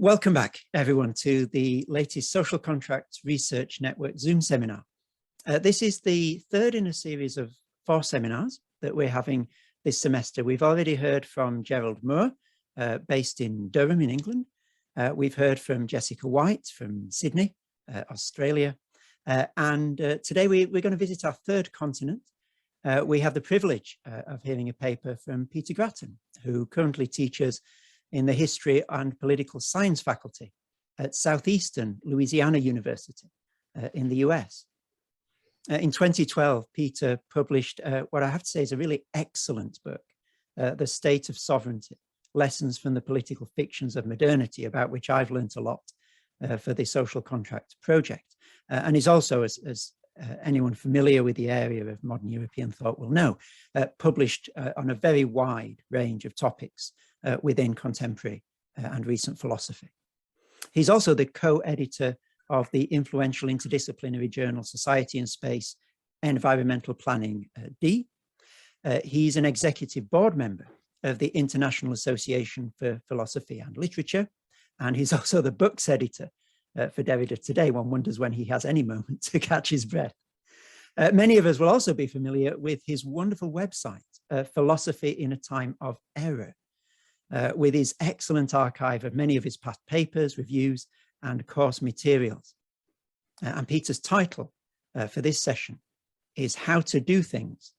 Welcome back, everyone, to the latest Social Contract Research Network Zoom seminar. This is the third in a series of 4 seminars that we're having this semester. We've already heard from Gerald Moore, based in Durham in England. We've heard from Jessica White from Sydney, Australia. And today we're going to visit our third continent. We have the privilege of hearing a paper from Peter Gratton, who currently teaches in the History and Political Science faculty at Southeastern Louisiana University in the US. In 2012, Peter published what I have to say is a really excellent book, The State of Sovereignty, Lessons from the Political Fictions of Modernity, about which I've learnt a lot for the Social Contract project. And is also, as anyone familiar with the area of modern European thought will know, published on a very wide range of topics within contemporary and recent philosophy. He's also the co-editor of the influential interdisciplinary journal Society and Space Environmental Planning D. He's an executive board member of the International Association for Philosophy and Literature, and he's also the books editor for Derrida Today. One wonders when he has any moment to catch his breath. Many of us will also be familiar with his wonderful website, Philosophy in a Time of Error, with his excellent archive of many of his past papers, reviews, and course materials. And Peter's title for this session is How to Do Things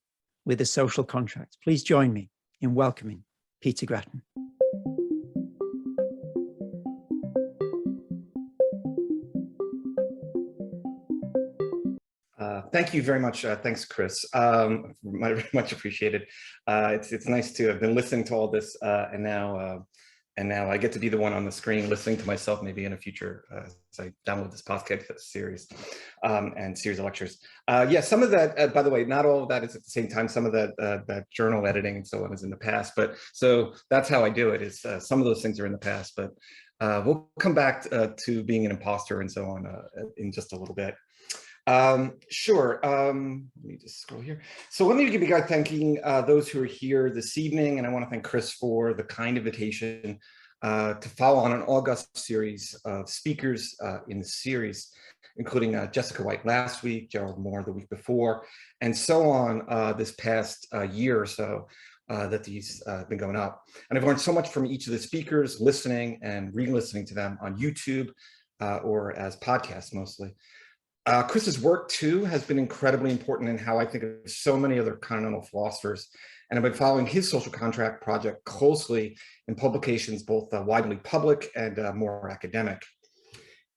with a Social Contract. Please join me in welcoming Peter Gratton. Thank you very much. Thanks, Chris. Very much appreciated. It's nice to have been listening to all this, and now I get to be the one on the screen listening to myself, maybe in a future as I download this podcast series and series of lectures. Yeah, some of that, by the way, not all of that is at the same time. Some of that journal editing and so on is in the past, but so that's how I do it. Is some of those things are in the past, but we'll come back to being an imposter and so on in just a little bit. Sure. Let me just scroll here. So let me begin thanking those who are here this evening, and I want to thank Chris for the kind invitation to follow on an august series of speakers in the series, including Jessica White last week, Gerald Moore the week before, and so on this past year or so that these have been going up. And I've learned so much from each of the speakers, listening and re-listening to them on YouTube or as podcasts mostly. Chris's work, too, has been incredibly important in how I think of so many other continental philosophers, and I've been following his social contract project closely in publications both widely public and more academic.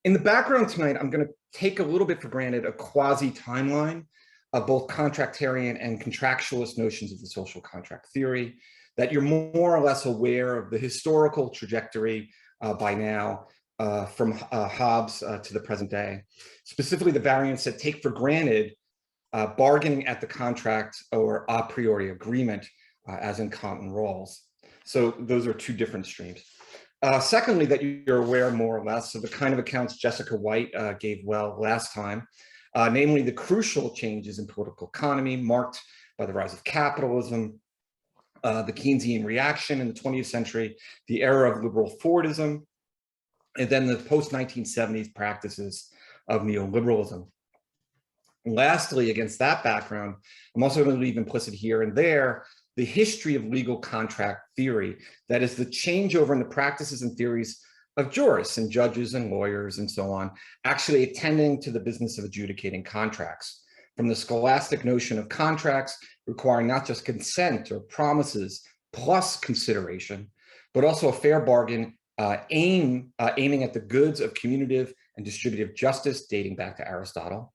In the background tonight, I'm going to take a little bit for granted a quasi-timeline of both contractarian and contractualist notions of the social contract theory, that you're more or less aware of the historical trajectory by now, from Hobbes to the present day, specifically the variants that take for granted bargaining at the contract or a priori agreement, as in Kant and Rawls. So those are 2 different streams. Secondly, that you're aware more or less of the kind of accounts Jessica White gave well last time, namely the crucial changes in political economy marked by the rise of capitalism, the Keynesian reaction in the 20th century, the era of liberal Fordism, and then the post-1970s practices of neoliberalism. And lastly, against that background, I'm also going to leave implicit here and there the history of legal contract theory, that is the changeover in the practices and theories of jurists and judges and lawyers and so on, actually attending to the business of adjudicating contracts, from the scholastic notion of contracts requiring not just consent or promises plus consideration, but also a fair bargain aiming at the goods of commutative and distributive justice, dating back to Aristotle,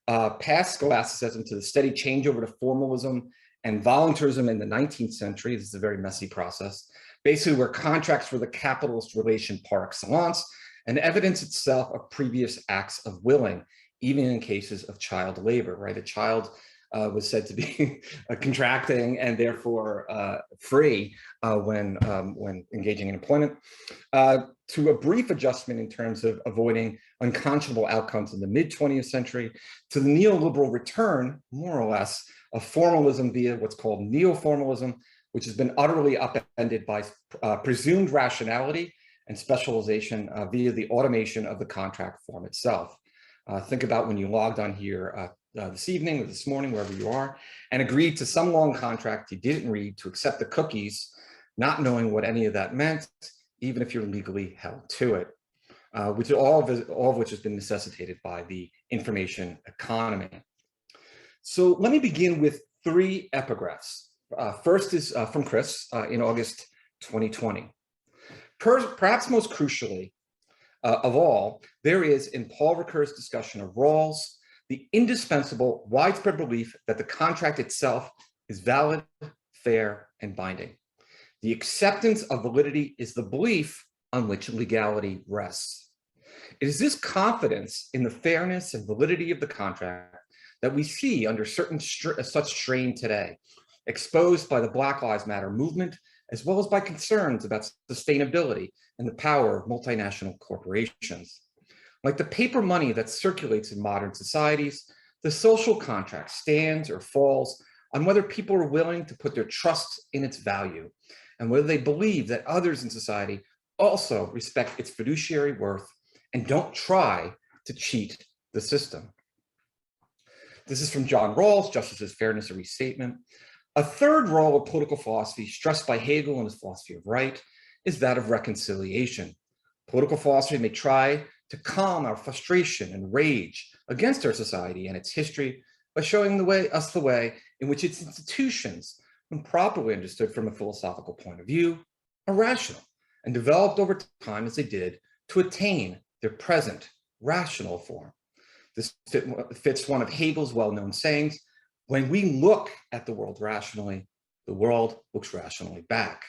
past scholasticism to the steady changeover to formalism and voluntarism in the 19th century. This is a very messy process, basically where contracts were the capitalist relation par excellence and evidence itself of previous acts of willing, even in cases of child labor, right? A child was said to be contracting and therefore free when engaging in employment, to a brief adjustment in terms of avoiding unconscionable outcomes in the mid-20th century, to the neoliberal return, more or less, of formalism via what's called neo-formalism, which has been utterly upended by presumed rationality and specialization via the automation of the contract form itself. Think about when you logged on here this evening or this morning, wherever you are, and agreed to some long contract you didn't read to accept the cookies, not knowing what any of that meant, even if you're legally held to it, which all of which has been necessitated by the information economy. So let me begin with 3 epigraphs. First is from Chris in August 2020. Perhaps most crucially of all, there is in Paul Ricoeur's discussion of Rawls, the indispensable widespread belief that the contract itself is valid, fair, and binding. The acceptance of validity is the belief on which legality rests. It is this confidence in the fairness and validity of the contract that we see under such strain today, exposed by the Black Lives Matter movement, as well as by concerns about sustainability and the power of multinational corporations. Like the paper money that circulates in modern societies, the social contract stands or falls on whether people are willing to put their trust in its value and whether they believe that others in society also respect its fiduciary worth and don't try to cheat the system. This is from John Rawls, Justice's Fairness, a Restatement. A third role of political philosophy stressed by Hegel in his philosophy of right is that of reconciliation. Political philosophy may try to calm our frustration and rage against our society and its history by showing us the way in which its institutions, when properly understood from a philosophical point of view, are rational and developed over time as they did to attain their present rational form. This fits one of Hegel's well-known sayings: when we look at the world rationally, the world looks rationally back.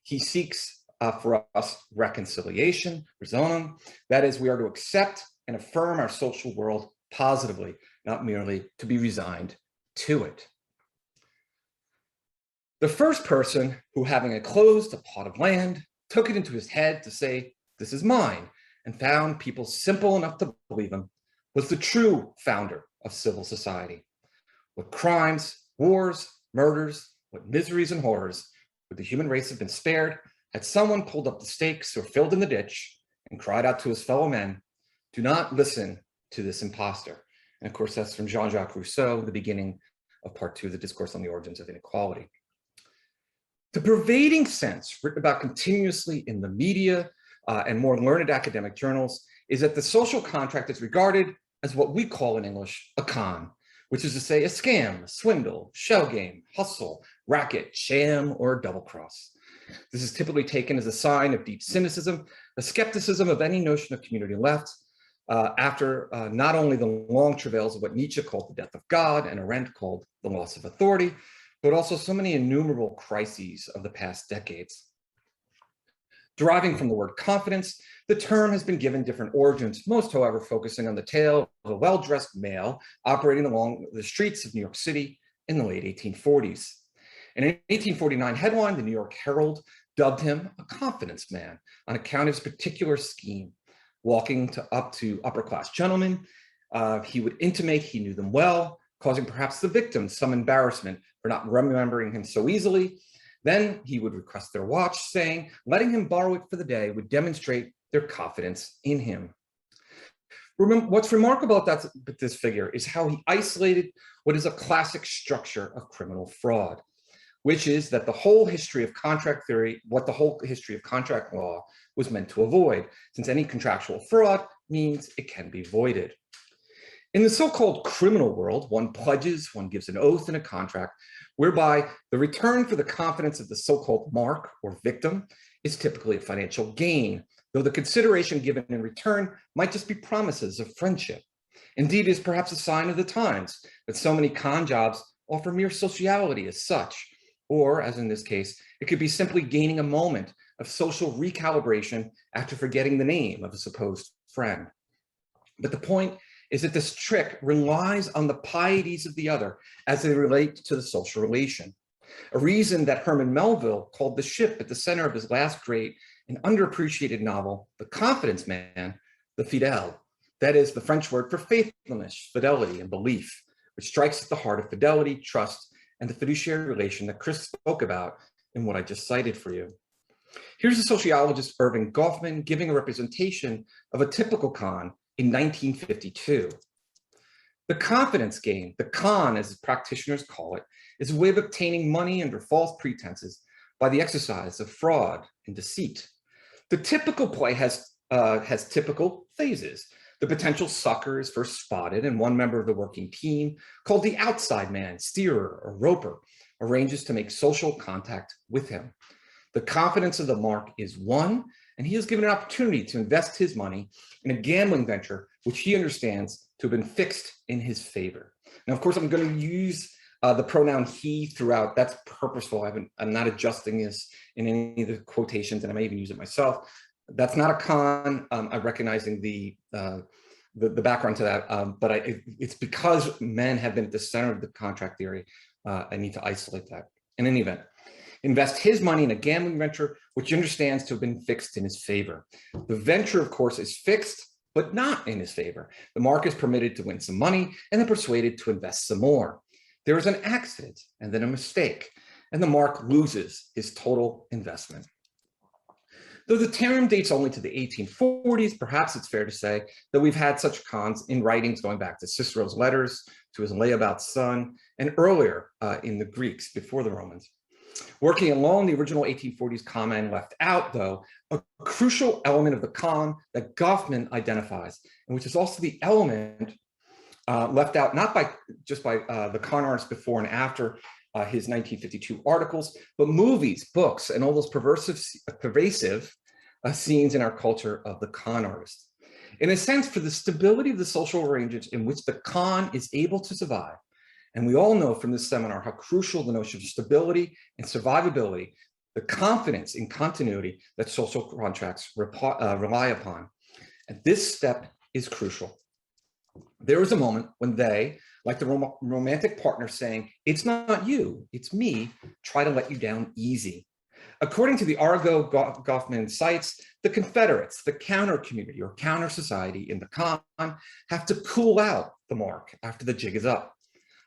He seeks for us reconciliation, Resonum. That is, we are to accept and affirm our social world positively, not merely to be resigned to it. The first person who, having enclosed a plot of land, took it into his head to say, "This is mine," and found people simple enough to believe him, was the true founder of civil society. What crimes, wars, murders, what miseries and horrors would the human race have been spared had someone pulled up the stakes or filled in the ditch and cried out to his fellow men, "Do not listen to this impostor." And of course, that's from Jean-Jacques Rousseau, the beginning of part 2 of the Discourse on the Origins of Inequality. The pervading sense written about continuously in the media and more learned academic journals is that the social contract is regarded as what we call in English a con, which is to say a scam, a swindle, shell game, hustle, racket, sham, or double cross. This is typically taken as a sign of deep cynicism, a skepticism of any notion of community left, after not only the long travails of what Nietzsche called the death of God and Arendt called the loss of authority, but also so many innumerable crises of the past decades. Deriving from the word confidence, the term has been given different origins, most, however, focusing on the tale of a well-dressed male operating along the streets of New York City in the late 1840s. In an 1849 headline, the New York Herald dubbed him a confidence man on account of his particular scheme. Walking up to upper-class gentlemen, he would intimate he knew them well, causing perhaps the victim some embarrassment for not remembering him so easily. Then he would request their watch, saying letting him borrow it for the day would demonstrate their confidence in him. What's remarkable about this figure is how he isolated what is a classic structure of criminal fraud, which is that the whole history of contract theory, what the whole history of contract law was meant to avoid, since any contractual fraud means it can be voided. In the so-called criminal world, one pledges, one gives an oath in a contract, whereby the return for the confidence of the so-called mark or victim is typically a financial gain, though the consideration given in return might just be promises of friendship. Indeed, it is perhaps a sign of the times that so many con jobs offer mere sociality as such, or, as in this case, it could be simply gaining a moment of social recalibration after forgetting the name of a supposed friend. But the point is that this trick relies on the pieties of the other as they relate to the social relation, a reason that Herman Melville called the ship at the center of his last great and underappreciated novel, The Confidence Man, the fidèle. That is the French word for faithfulness, fidelity, and belief, which strikes at the heart of fidelity, trust, and the fiduciary relation that Chris spoke about in what I just cited for you. Here's the sociologist Irving Goffman giving a representation of a typical con in 1952. The confidence game, the con as practitioners call it, is a way of obtaining money under false pretenses by the exercise of fraud and deceit. The typical play has typical phases. The potential sucker is first spotted, and one member of the working team, called the outside man, steerer, or roper, arranges to make social contact with him. The confidence of the mark is won, and he is given an opportunity to invest his money in a gambling venture, which he understands to have been fixed in his favor. Now, of course, I'm going to use the pronoun he throughout. That's purposeful. I'm not adjusting this in any of the quotations, and I may even use it myself. That's not a con. I'm recognizing the background to that, but it's because men have been at the center of the contract theory. I need to isolate that. In any event, invest his money in a gambling venture, which he understands to have been fixed in his favor. The venture, of course, is fixed, but not in his favor. The mark is permitted to win some money and then persuaded to invest some more. There is an accident and then a mistake, and the mark loses his total investment. Though the term dates only to the 1840s, perhaps it's fair to say that we've had such cons in writings going back to Cicero's letters, to his layabout son, and earlier in the Greeks before the Romans. Working along the original 1840s con man left out, though, a crucial element of the con that Goffman identifies, and which is also the element left out not just by the con artists before and after his 1952 articles, but movies, books, and all those pervasive scenes in our culture of the con artist. In a sense, for the stability of the social arrangements in which the con is able to survive, and we all know from this seminar how crucial the notion of stability and survivability, the confidence in continuity that social contracts rely upon. And this step is crucial. There was a moment when they, like the romantic partner saying, "It's not you, it's me," try to let you down easy. According to the Argo Goffman cites, the Confederates, the counter community or counter society in the con, have to cool out the mark after the jig is up.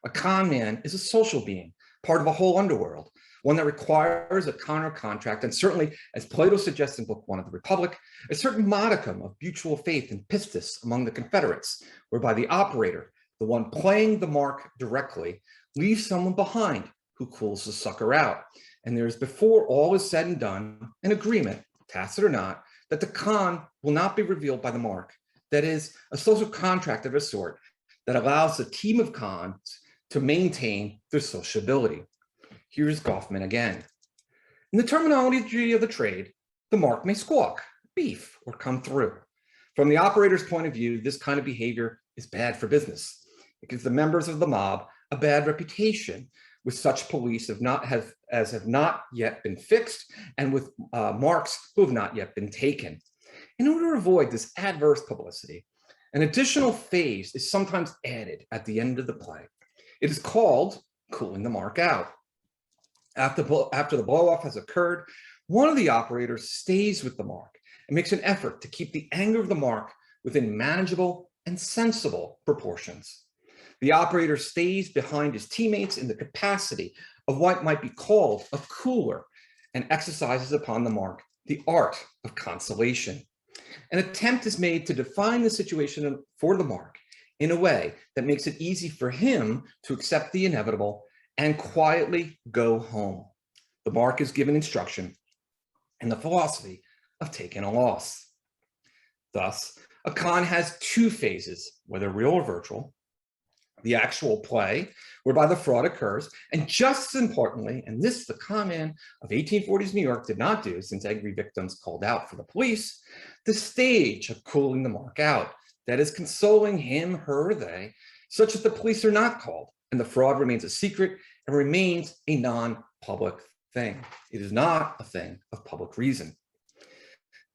A con man is a social being, part of a whole underworld, one that requires a counter contract, and certainly, as Plato suggests in Book 1 of the Republic, a certain modicum of mutual faith and pistis among the Confederates, whereby the operator, the one playing the mark directly, leaves someone behind who cools the sucker out. And there is, before all is said and done, an agreement, tacit or not, that the con will not be revealed by the mark. That is, a social contract of a sort that allows the team of cons to maintain their sociability. Here's Goffman again. In the terminology of the trade, the mark may squawk, beef, or come through. From the operator's point of view, this kind of behavior is bad for business. It gives the members of the mob a bad reputation with such police have not yet been fixed, and with marks who have not yet been taken. In order to avoid this adverse publicity, an additional phase is sometimes added at the end of the play. It is called cooling the mark out. After the blow-off has occurred, one of the operators stays with the mark and makes an effort to keep the anger of the mark within manageable and sensible proportions. The operator stays behind his teammates in the capacity of what might be called a cooler and exercises upon the mark the art of consolation. An attempt is made to define the situation for the mark in a way that makes it easy for him to accept the inevitable and quietly go home. The mark is given instruction and the philosophy of taking a loss. Thus, a con has two phases, whether real or virtual: the actual play, whereby the fraud occurs, and just as importantly, and this the con man of 1840s New York did not do, since angry victims called out for the police, the stage of cooling the mark out, that is consoling him, her, they, such that the police are not called, and the fraud remains a secret and remains a non-public thing. It is not a thing of public reason.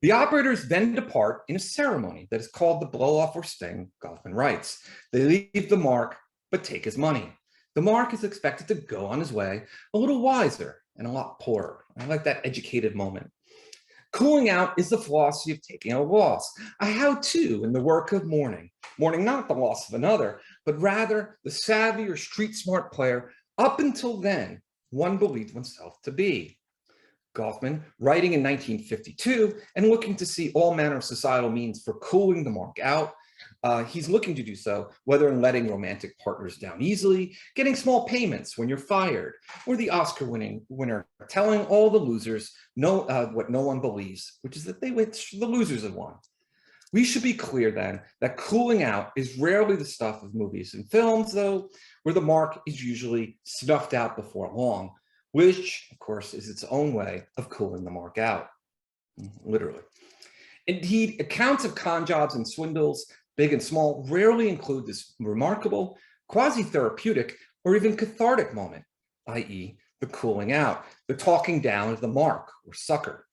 The operators then depart in a ceremony that is called the blow-off or sting, Goffman writes. They leave the mark, but take his money. The mark is expected to go on his way a little wiser and a lot poorer. I like that educated moment. Cooling out is the philosophy of taking a loss, a how-to in the work of mourning. Mourning not the loss of another, but rather the savvy or street-smart player up until then one believed oneself to be. Goffman, writing in 1952 and looking to see all manner of societal means for cooling the mark out. He's looking to do so, whether in letting romantic partners down easily, getting small payments when you're fired, or the Oscar-winning winner telling all the losers what no one believes, which is that the losers have won. We should be clear then that cooling out is rarely the stuff of movies and films, though, where the mark is usually snuffed out before long, which, of course, is its own way of cooling the mark out, literally. Indeed, accounts of con jobs and swindles, big and small, rarely include this remarkable, quasi-therapeutic, or even cathartic moment, i.e. the cooling out, the talking down of the mark or sucker.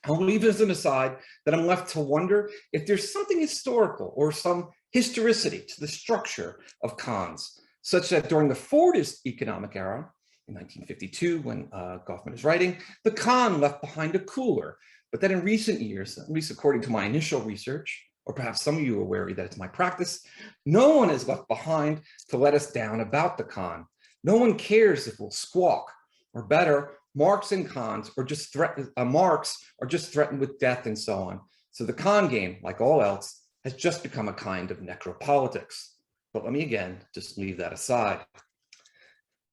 I'll leave as an aside that I'm left to wonder if there's something historical or some historicity to the structure of cons, such that during the Fordist economic era, in 1952, when Goffman is writing, the con left behind a cooler, but that in recent years, at least according to my initial research, or perhaps some of you are wary that it's my practice, no one is left behind to let us down about the con. No one cares if we'll squawk, or better, marks and cons are just marks are just threatened with death and so on. So the con game, like all else, has just become a kind of necropolitics. But let me again just leave that aside.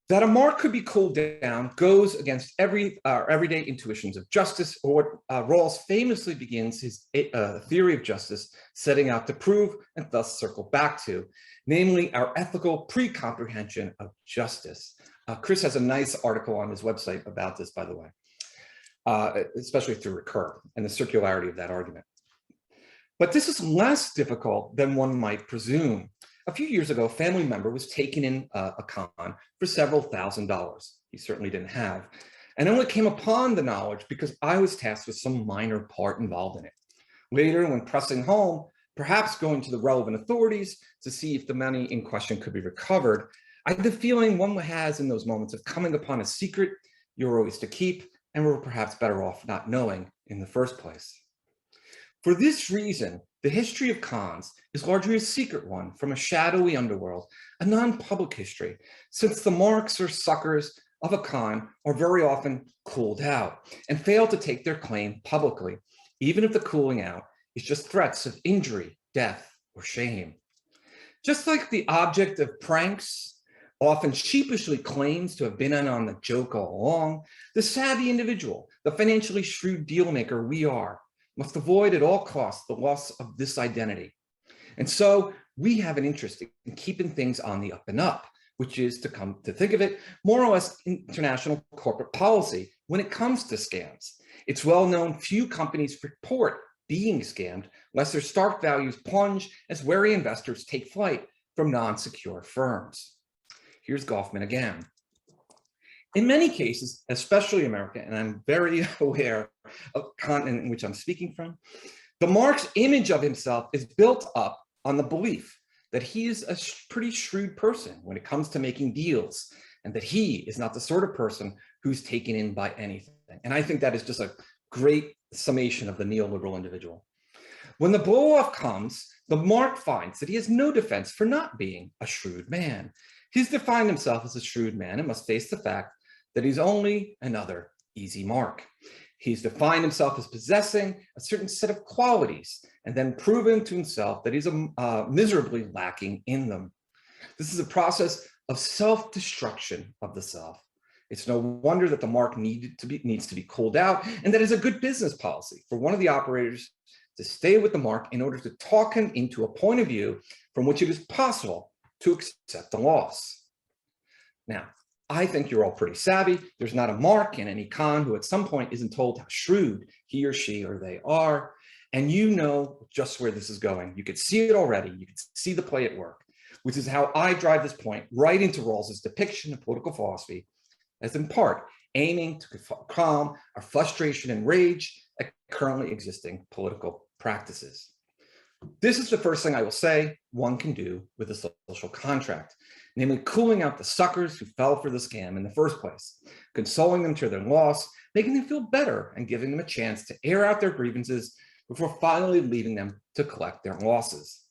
That a mark could be cooled down goes against everyday intuitions of justice, or what Rawls famously begins his theory of justice setting out to prove and thus circle back to, namely our ethical pre-comprehension of justice. Chris has a nice article on his website about this, by the way, especially through Recur and the circularity of that argument. But this is less difficult than one might presume. A few years ago, a family member was taken in a con for several $1,000s. He certainly didn't have, and only came upon the knowledge because I was tasked with some minor part involved in it. Later, when pressing home, perhaps going to the relevant authorities to see if the money in question could be recovered, I had the feeling one has in those moments of coming upon a secret you're always to keep and were perhaps better off not knowing in the first place. For this reason, the history of cons is largely a secret one from a shadowy underworld, a non-public history, since the marks or suckers of a con are very often cooled out and fail to take their claim publicly, even if the cooling out is just threats of injury, death, or shame. Just like the object of pranks often sheepishly claims to have been in on the joke all along, the savvy individual, the financially shrewd dealmaker we are, must avoid at all costs the loss of this identity. And so we have an interest in keeping things on the up and up, which is, to come to think of it, more or less international corporate policy when it comes to scams. It's well known few companies report being scammed lest their stock values plunge as wary investors take flight from non-secure firms. Here's Goffman again. In many cases, especially America, and I'm very aware of the continent in which I'm speaking from, the mark's image of himself is built up on the belief that he is a pretty shrewd person when it comes to making deals, and that he is not the sort of person who's taken in by anything. And I think that is just a great summation of the neoliberal individual. When the blow-off comes, the mark finds that he has no defense for not being a shrewd man. He's defined himself as a shrewd man and must face the fact that he's only another easy mark. He's defined himself as possessing a certain set of qualities and then proven to himself that he's miserably lacking in them. This is a process of self-destruction of the self. It's no wonder that the mark needs to be cooled out, and that is a good business policy for one of the operators to stay with the mark in order to talk him into a point of view from which it is possible to accept the loss. Now, I think you're all pretty savvy. There's not a mark in any con who at some point isn't told how shrewd he or she or they are. And you know just where this is going. You could see it already. You could see the play at work, which is how I drive this point right into Rawls's depiction of political philosophy as in part aiming to calm our frustration and rage at currently existing political practices. This is the first thing I will say one can do with a social contract, namely cooling out the suckers who fell for the scam in the first place, consoling them to their loss, making them feel better, and giving them a chance to air out their grievances before finally leaving them to collect their losses.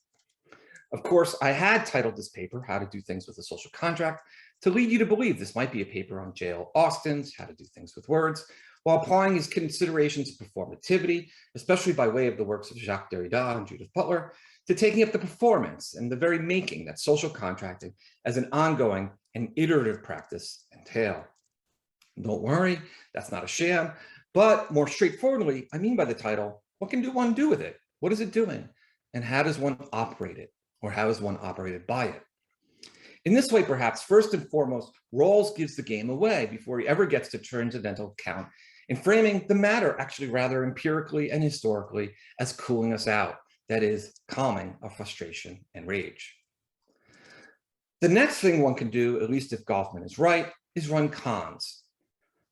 Of course, I had titled this paper, How to Do Things with a Social Contract, to lead you to believe this might be a paper on J.L. Austin's How to Do Things with Words, while applying his considerations of performativity, especially by way of the works of Jacques Derrida and Judith Butler, to taking up the performance and the very making that social contracting as an ongoing and iterative practice entail. Don't worry, that's not a sham, but more straightforwardly, I mean by the title, what can one do with it? What is it doing? And how does one operate it? Or how is one operated by it? In this way, perhaps, first and foremost, Rawls gives the game away before he ever gets to transcendental account in framing the matter actually rather empirically and historically as cooling us out, that is, calming our frustration and rage. The next thing one can do, at least if Goffman is right, is run cons.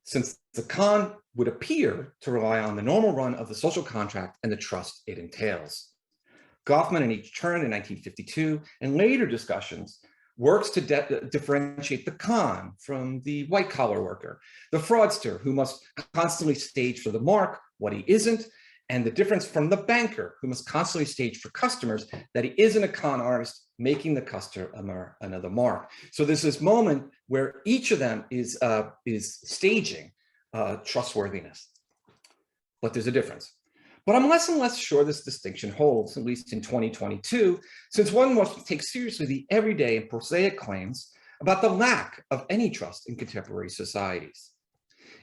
Since the con would appear to rely on the normal run of the social contract and the trust it entails. Goffman in each turn in 1952 and later discussions works to differentiate the con from the white collar worker, the fraudster who must constantly stage for the mark what he isn't, and the difference from the banker who must constantly stage for customers that he isn't a con artist making the customer another mark. So there's this moment where each of them is staging trustworthiness, but there's a difference. But I'm less and less sure this distinction holds, at least in 2022, since one must take seriously the everyday and prosaic claims about the lack of any trust in contemporary societies.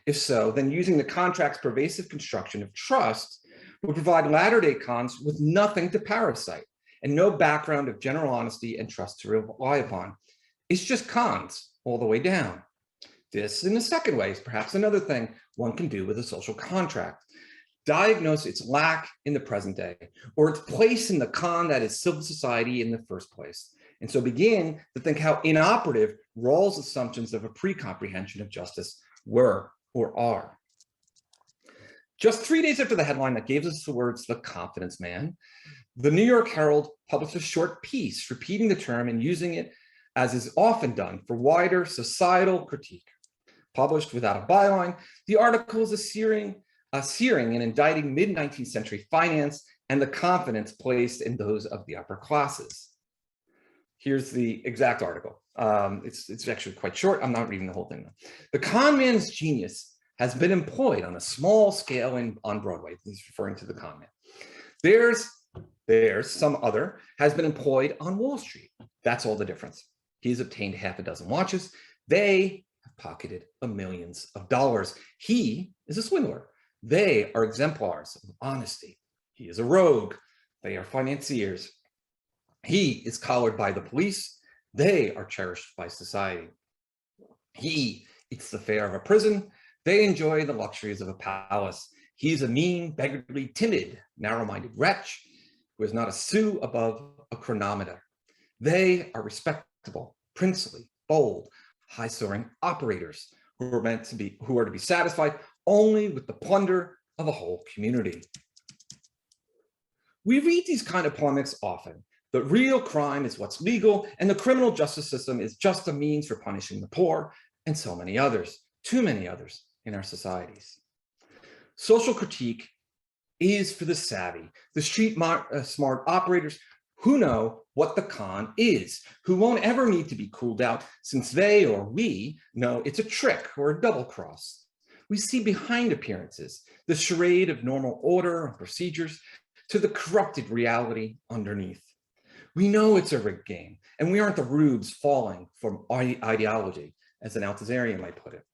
If so, then using the contract's pervasive construction of trust would provide latter-day cons with nothing to parasite and no background of general honesty and trust to rely upon. It's just cons all the way down. This, in a second way, is perhaps another thing one can do with a social contract. Diagnose its lack in the present day, or its place in the con that is civil society in the first place. And so begin to think how inoperative Rawls' assumptions of a pre-comprehension of justice were or are. Just 3 days after the headline that gave us the words, "the confidence man," the New York Herald published a short piece repeating the term and using it, as is often done, for wider societal critique. Published without a byline, the article is searing and indicting mid-19th century finance and the confidence placed in those of the upper classes. Here's the exact article. It's actually quite short. I'm not reading the whole thing though. The con man's genius has been employed on a small scale on Broadway. He's referring to the con man. There's some other has been employed on Wall Street. That's all the difference. He's obtained half a dozen watches. They have pocketed millions of dollars. He is a swindler. They are exemplars of honesty. He is a rogue. They are financiers. He is collared by the police. They are cherished by society. He eats the fare of a prison. They enjoy the luxuries of a palace. He's a mean, beggarly, timid, narrow-minded wretch who is not a sou above a chronometer. They are respectable, princely, bold, high-soaring operators who are to be satisfied only with the plunder of a whole community. We read these kind of polemics often. The real crime is what's legal, and the criminal justice system is just a means for punishing the poor, and so many others, too many others in our societies. Social critique is for the savvy, the street smart operators who know what the con is, who won't ever need to be cooled out since they or we know it's a trick or a double cross. We see behind appearances the charade of normal order and procedures to the corrupted reality underneath. We know it's a rigged game, and we aren't the rubes falling from ideology, as an Althusserian might put it.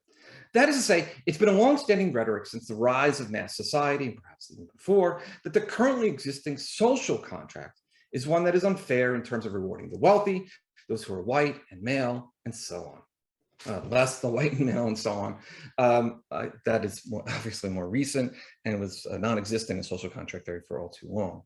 That is to say, it's been a long-standing rhetoric since the rise of mass society, and perhaps even before, that the currently existing social contract is one that is unfair in terms of rewarding the wealthy, those who are white and male, and so on. Less the white and male and so on. That is obviously more recent and was non-existent in social contract theory for all too long.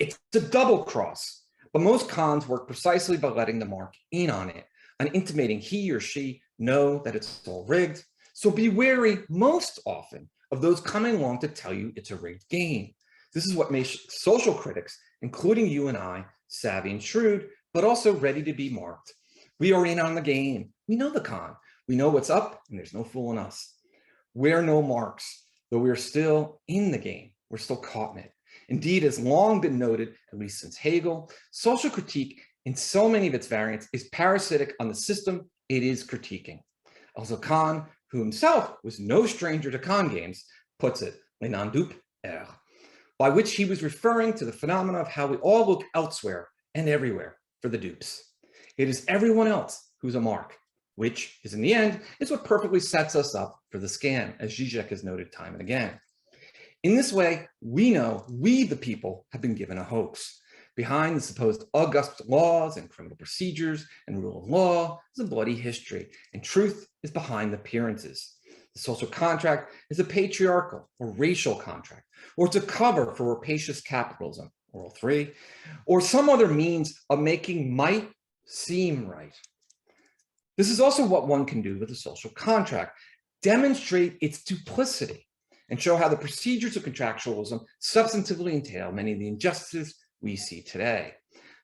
It's a double cross, but most cons work precisely by letting the mark in on it and intimating he or she know that it's all rigged. So be wary most often of those coming along to tell you it's a rigged game. This is what makes social critics, including you and I, savvy and shrewd, but also ready to be marked. We are in on the game. We know the con. We know what's up, and there's no fooling us. We're no marks, though we're still in the game. We're still caught in it. Indeed, has long been noted, at least since Hegel, social critique in so many of its variants is parasitic on the system it is critiquing. Also, con who himself was no stranger to con games, puts it, les non-dupes errent, by which he was referring to the phenomena of how we all look elsewhere and everywhere for the dupes. It is everyone else who's a mark, which is in the end, is what perfectly sets us up for the scam, as Zizek has noted time and again. In this way, we know we, the people, have been given a hoax. Behind the supposed august laws and criminal procedures and rule of law is a bloody history, and truth is behind the appearances. The social contract is a patriarchal or racial contract, or it's a cover for rapacious capitalism, Oral 3, or some other means of making might seem right. This is also what one can do with a social contract, demonstrate its duplicity and show how the procedures of contractualism substantively entail many of the injustices we see today.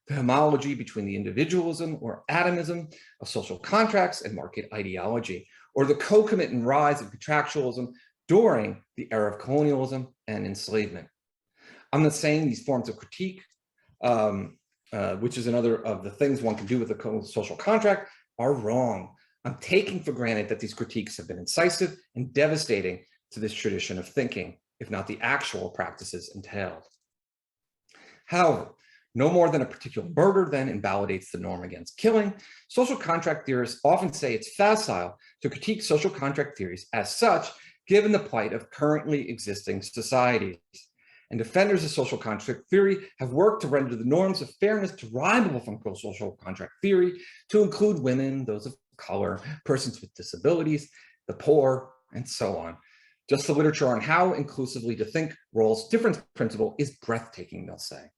The homology between the individualism or atomism of social contracts and market ideology, or the concomitant rise of contractualism during the era of colonialism and enslavement. I'm not saying these forms of critique, which is another of the things one can do with a social contract, are wrong. I'm taking for granted that these critiques have been incisive and devastating to this tradition of thinking, if not the actual practices entailed. However, no more than a particular murder then invalidates the norm against killing. Social contract theorists often say it's facile to critique social contract theories as such, given the plight of currently existing societies. And defenders of social contract theory have worked to render the norms of fairness derivable from social contract theory to include women, those of color, persons with disabilities, the poor, and so on. Just the literature on how inclusively to think roles difference principle is breathtaking, they'll say.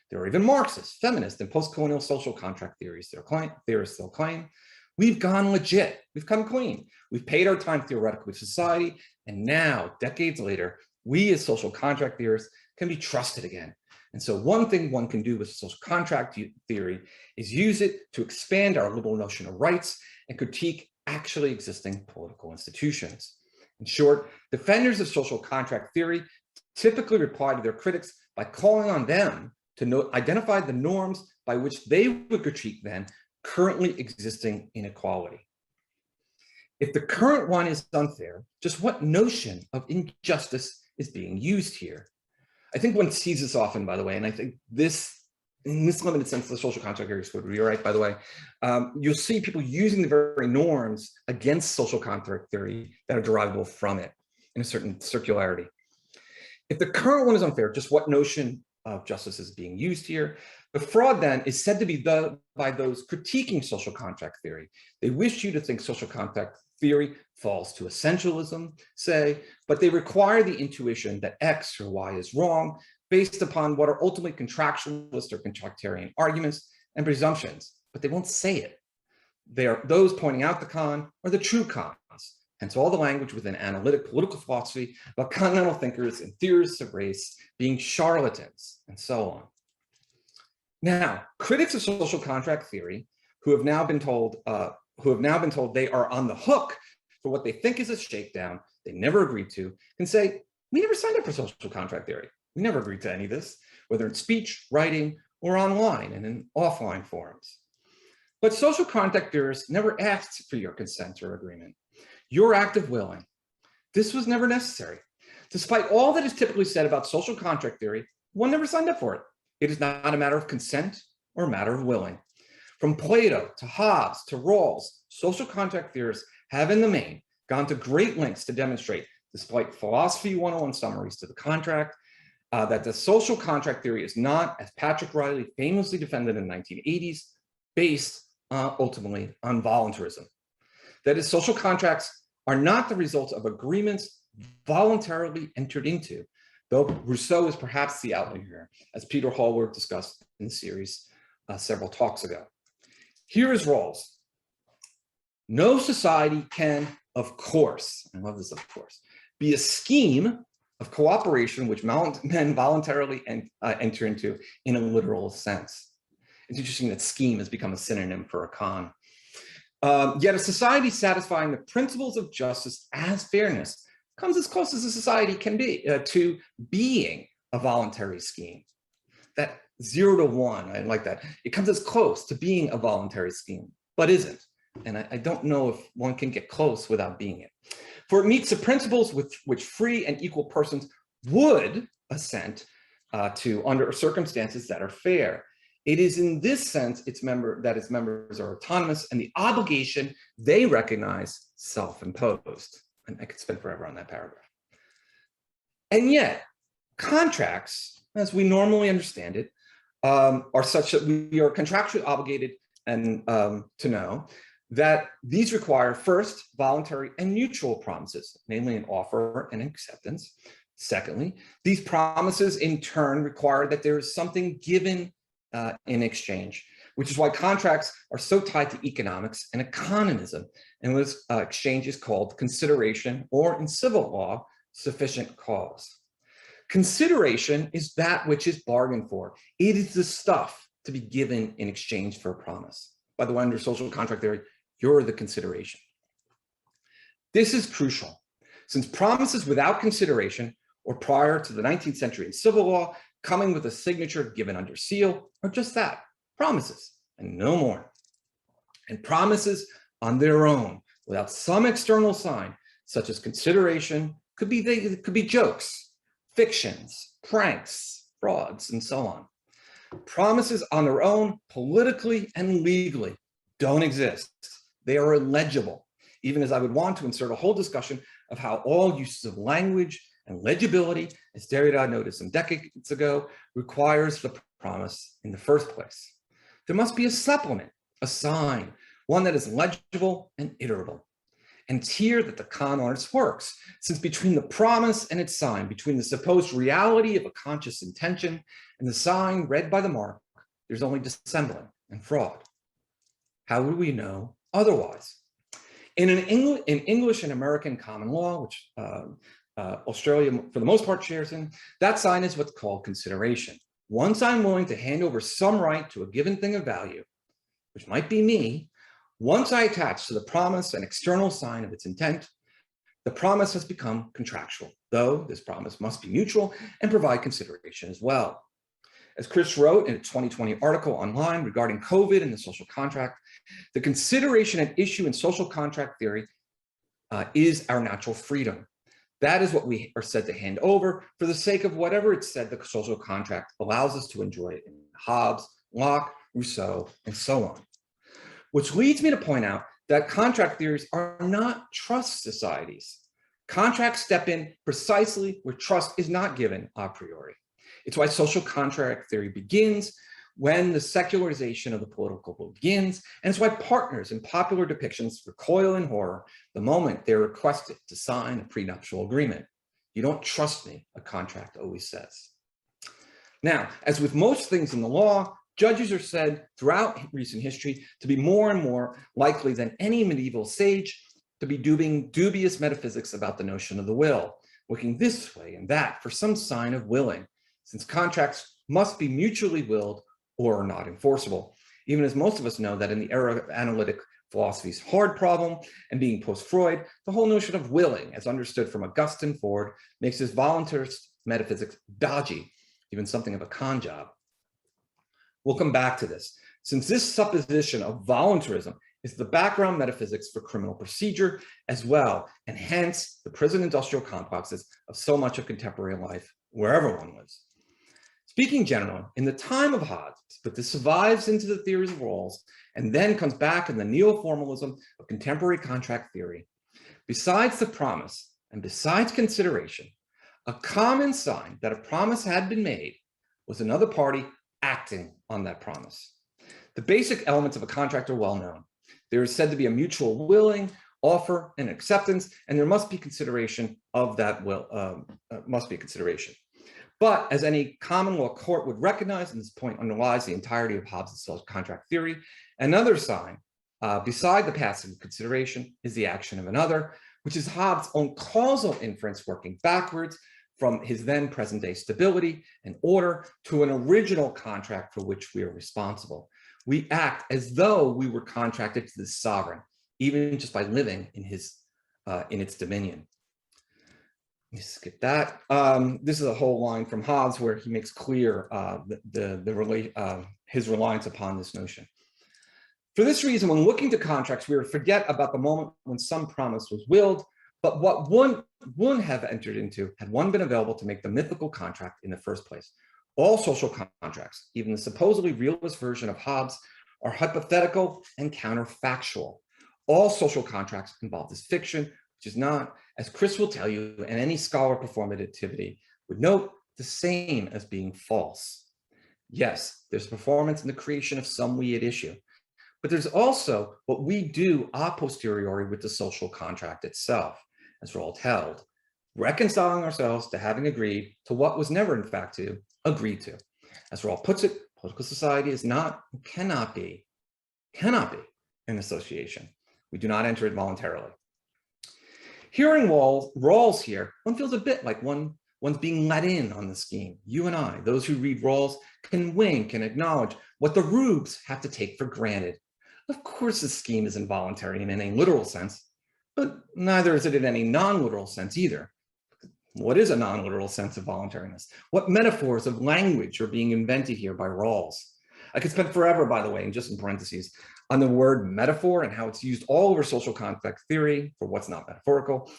There are even Marxist, feminist, and post-colonial social contract theorists they'll claim. We've gone legit, we've come clean. We've paid our time theoretically with society, and now, decades later, we as social contract theorists can be trusted again. And so one thing one can do with social contract theory is use it to expand our liberal notion of rights and critique actually existing political institutions. In short, defenders of social contract theory typically reply to their critics by calling on them to identify the norms by which they would critique then currently existing inequality. If the current one is unfair, just what notion of injustice is being used here? I think one sees this often, by the way, and I think this, in this limited sense, the social contract theories would be right, by the way. You'll see people using the very norms against social contract theory that are derivable from it in a certain circularity. If the current one is unfair, just what notion of justice is being used here? The fraud then is said to be by those critiquing social contract theory. They wish you to think social contract theory falls to essentialism, say, but they require the intuition that X or Y is wrong based upon what are ultimately contractualist or contractarian arguments and presumptions, but they won't say it. They are those pointing out the con or the true cons. Hence all the language within analytic political philosophy about continental thinkers and theorists of race being charlatans and so on. Now, critics of social contract theory who have now been told they are on the hook for what they think is a shakedown they never agreed to, can say, we never signed up for social contract theory. We never agreed to any of this, whether in speech, writing, or online and in offline forums. But social contract theorists never asked for your consent or agreement. Your act of willing. This was never necessary. Despite all that is typically said about social contract theory, one never signed up for it. It is not a matter of consent or a matter of willing. From Plato to Hobbes to Rawls, social contract theorists have in the main gone to great lengths to demonstrate, despite philosophy 101 summaries to the contract, that the social contract theory is not, as Patrick Riley famously defended in the 1980s, based ultimately on voluntarism. That is, social contracts are not the result of agreements voluntarily entered into, though Rousseau is perhaps the outlier here, as Peter Hallward discussed in the series several talks ago. Here is Rawls. No society can, of course, I love this of course, be a scheme of cooperation which men voluntarily enter into in a literal sense. It's interesting that scheme has become a synonym for a con. Yet a society satisfying the principles of justice as fairness comes as close as a society can be to being a voluntary scheme. That 0 to 1, I like that. It comes as close to being a voluntary scheme, but isn't. and I don't know if one can get close without being it. For it meets the principles with which free and equal persons would assent to under circumstances that are fair. It is in this sense its members are autonomous, and the obligation they recognize self-imposed. And I could spend forever on that paragraph. And yet, contracts, as we normally understand it, are such that we are contractually obligated and to know that these require first voluntary and mutual promises, namely an offer and acceptance. Secondly, these promises in turn require that there is something given in exchange, which is why contracts are so tied to economics and economism, and this exchange is called consideration, or in civil law, sufficient cause. Consideration is that which is bargained for. It is the stuff to be given in exchange for a promise. By the way, under social contract theory, you're the consideration. This is crucial, since promises without consideration, or prior to the 19th century in civil law, coming with a signature given under seal, are just that, promises, and no more. And promises on their own, without some external sign, such as consideration, could be jokes, fictions, pranks, frauds, and so on. Promises on their own, politically and legally, don't exist. They are illegible, even as I would want to insert a whole discussion of how all uses of language and legibility, as Derrida noted some decades ago, requires the promise in the first place. There must be a supplement, a sign, one that is legible and iterable. And it's here that the con artist works, since between the promise and its sign, between the supposed reality of a conscious intention and the sign read by the mark, there's only dissembling and fraud. How would we know otherwise? In English and American common law, which Australia, for the most part, shares in, that sign is what's called consideration. Once I'm willing to hand over some right to a given thing of value, which might be me, once I attach to the promise an external sign of its intent, the promise has become contractual, though this promise must be mutual and provide consideration as well. As Chris wrote in a 2020 article online regarding COVID and the social contract, the consideration at issue in social contract theory is our natural freedom. That is what we are said to hand over for the sake of whatever it's said the social contract allows us to enjoy in Hobbes, Locke, Rousseau, and so on. Which leads me to point out that contract theories are not trust societies. Contracts step in precisely where trust is not given a priori. It's why social contract theory begins when the secularization of the political begins, and it's why partners in popular depictions recoil in horror the moment they're requested to sign a prenuptial agreement. You don't trust me, a contract always says. Now, as with most things in the law, judges are said throughout recent history to be more and more likely than any medieval sage to be doing dubious metaphysics about the notion of the will, looking this way and that for some sign of willing, since contracts must be mutually willed or are not enforceable, even as most of us know that in the era of analytic philosophy's hard problem and being post-Freud, the whole notion of willing, as understood from Augustine forward, makes this voluntarist metaphysics dodgy, even something of a con job. We'll come back to this, since this supposition of voluntarism is the background metaphysics for criminal procedure as well, and hence the prison-industrial complexes of so much of contemporary life, wherever one lives. Speaking generally, in the time of Hobbes, but this survives into the theories of Rawls and then comes back in the neo-formalism of contemporary contract theory. Besides the promise and besides consideration, a common sign that a promise had been made was another party acting on that promise. The basic elements of a contract are well known. There is said to be a mutual willing, offer, and acceptance, and there must be consideration of that will, consideration. But as any common law court would recognize, and this point underlies the entirety of Hobbes' social contract theory, another sign beside the passive consideration is the action of another, which is Hobbes' own causal inference working backwards from his then present day stability and order to an original contract for which we are responsible. We act as though we were contracted to the sovereign, even just by living in its dominion. Let me skip that. This is a whole line from Hobbes where he makes clear his reliance upon this notion. For this reason, when looking to contracts, we forget about the moment when some promise was willed, but what one would have entered into had one been available to make the mythical contract in the first place. All social contracts, even the supposedly realist version of Hobbes, are hypothetical and counterfactual. All social contracts involve this fiction, which is not, as Chris will tell you, and any scholar of performativity would note, the same as being false. Yes, there's performance in the creation of some we at issue, but there's also what we do a posteriori with the social contract itself, as Rawls held, reconciling ourselves to having agreed to what was never, in fact, agreed to. As Rawls puts it, political society is not, cannot be an association. We do not enter it voluntarily. Hearing Rawls here, one feels a bit like one's being let in on the scheme. You and I, those who read Rawls, can wink and acknowledge what the rubes have to take for granted. Of course, the scheme is involuntary in any literal sense, but neither is it in any non-literal sense either. What is a non-literal sense of voluntariness? What metaphors of language are being invented here by Rawls? I could spend forever, by the way, and just in parentheses, on the word metaphor and how it's used all over social contract theory for what's not metaphorical.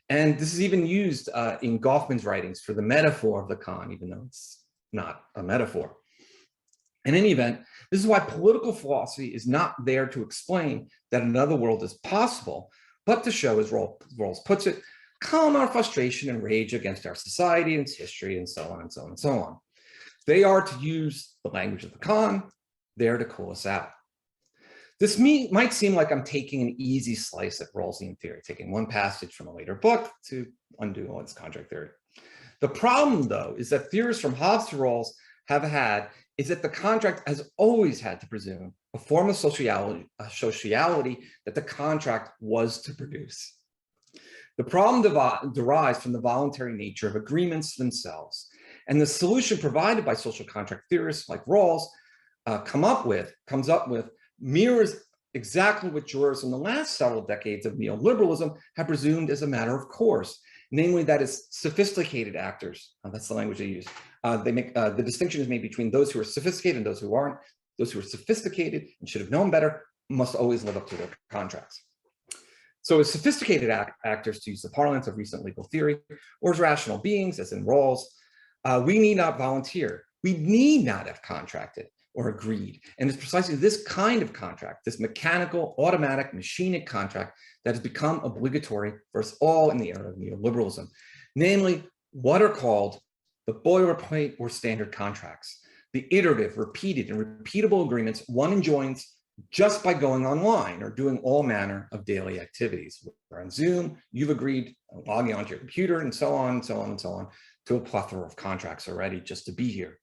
And this is even used in Goffman's writings for the metaphor of the con, even though it's not a metaphor. In any event, this is why political philosophy is not there to explain that another world is possible, but to show, as Rawls puts it, calm our frustration and rage against our society and its history, and so on and so on and so on. They are, to use the language of the con, there to cool us out. This might seem like I'm taking an easy slice at Rawlsian theory, taking one passage from a later book to undo all its contract theory. The problem, though, is that theorists from Hobbes to Rawls have had is that the contract has always had to presume a form of sociality that the contract was to produce. The problem derives from the voluntary nature of agreements themselves, and the solution provided by social contract theorists like Rawls comes up with mirrors exactly what jurors in the last several decades of neoliberalism have presumed as a matter of course, namely that is sophisticated actors. That's the language they use. The distinction is made between those who are sophisticated and those who aren't. Those who are sophisticated and should have known better must always live up to their contracts. So as sophisticated actors, to use the parlance of recent legal theory, or as rational beings, as in Rawls, we need not volunteer. We need not have contracted or agreed. And it's precisely this kind of contract, this mechanical, automatic, machinic contract that has become obligatory for us all in the era of neoliberalism, namely what are called the boilerplate or standard contracts, the iterative, repeated, and repeatable agreements one enjoins just by going online or doing all manner of daily activities. We're on Zoom, you've agreed, logging onto your computer, and so on, and so on, and so on, to a plethora of contracts already just to be here.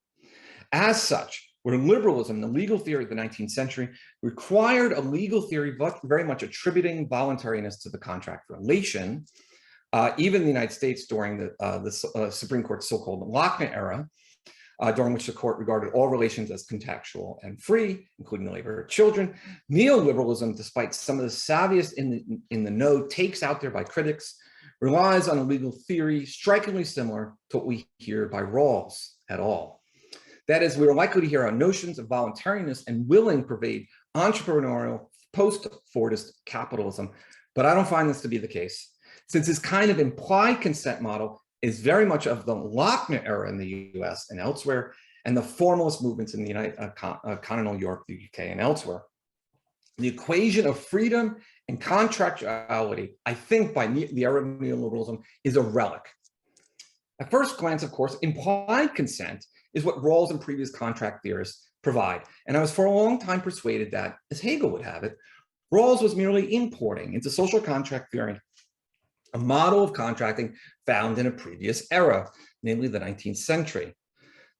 As such, where liberalism, the legal theory of the 19th century, required a legal theory very much attributing voluntariness to the contract relation, even in the United States during the Supreme Court's so-called Lockman era, during which the court regarded all relations as contextual and free, including the labor of children. Neoliberalism, despite some of the savviest in the know takes out there by critics, relies on a legal theory strikingly similar to what we hear by Rawls at all. That is, we are likely to hear our notions of voluntariness and willing pervade entrepreneurial post-Fordist capitalism, but I don't find this to be the case, since this kind of implied consent model is very much of the Lockman era in the US and elsewhere, and the formalist movements in the continental Europe, the UK, and elsewhere. The equation of freedom and contractuality, I think by the era of neoliberalism, is a relic. At first glance, of course, implied consent is what Rawls and previous contract theorists provide. And I was for a long time persuaded that, as Hegel would have it, Rawls was merely importing into social contract theory a model of contracting found in a previous era, namely the 19th century.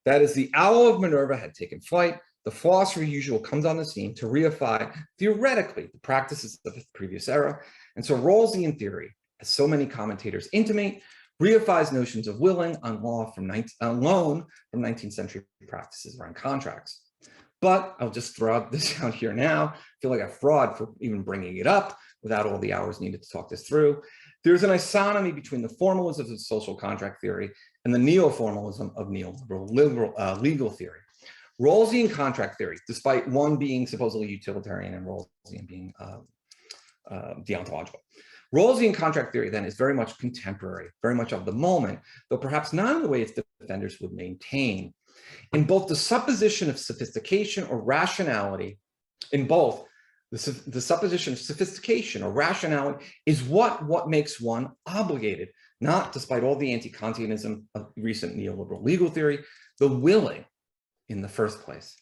That is, the owl of Minerva had taken flight, the philosopher usual comes on the scene to reify, theoretically, the practices of the previous era. And so Rawlsian theory, as so many commentators intimate, reifies notions of willing on loan from 19th century practices around contracts. But I'll just throw this out here now. I feel like a fraud for even bringing it up without all the hours needed to talk this through. There's an isonomy between the formalism of social contract theory and the neo-formalism of neoliberal legal theory. Rawlsian contract theory, despite one being supposedly utilitarian and Rawlsian being deontological. Rawlsian contract theory then is very much contemporary, very much of the moment, though perhaps not in the way its defenders would maintain. In both the supposition of sophistication or rationality, the supposition of sophistication or rationality is what makes one obligated, not, despite all the anti-Kantianism of recent neoliberal legal theory, the willing in the first place.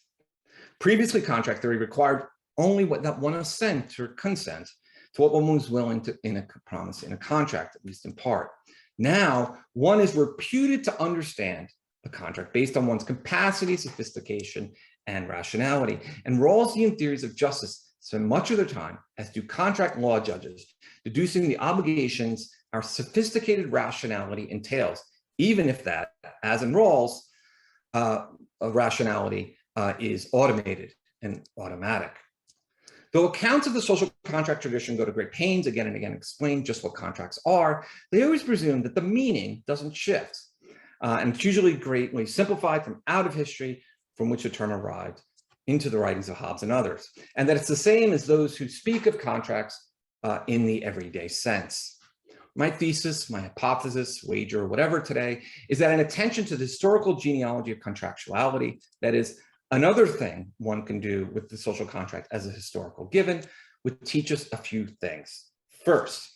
Previously, contract theory required only that one assent or consent to what one was willing to in a promise, in a contract, at least in part. Now, one is reputed to understand a contract based on one's capacity, sophistication, and rationality. And Rawlsian theories of justice spend much of their time, as do contract law judges, deducing the obligations our sophisticated rationality entails, even if that, as in Rawls, rationality is automated and automatic. Though accounts of the social contract tradition go to great pains again and again to explain just what contracts are, they always presume that the meaning doesn't shift. And it's usually greatly simplified from out of history from which the term arrived into the writings of Hobbes and others. And that it's the same as those who speak of contracts in the everyday sense. My thesis, my hypothesis, wager, whatever today, is that an attention to the historical genealogy of contractuality, that is, another thing one can do with the social contract as a historical given, would teach us a few things. First,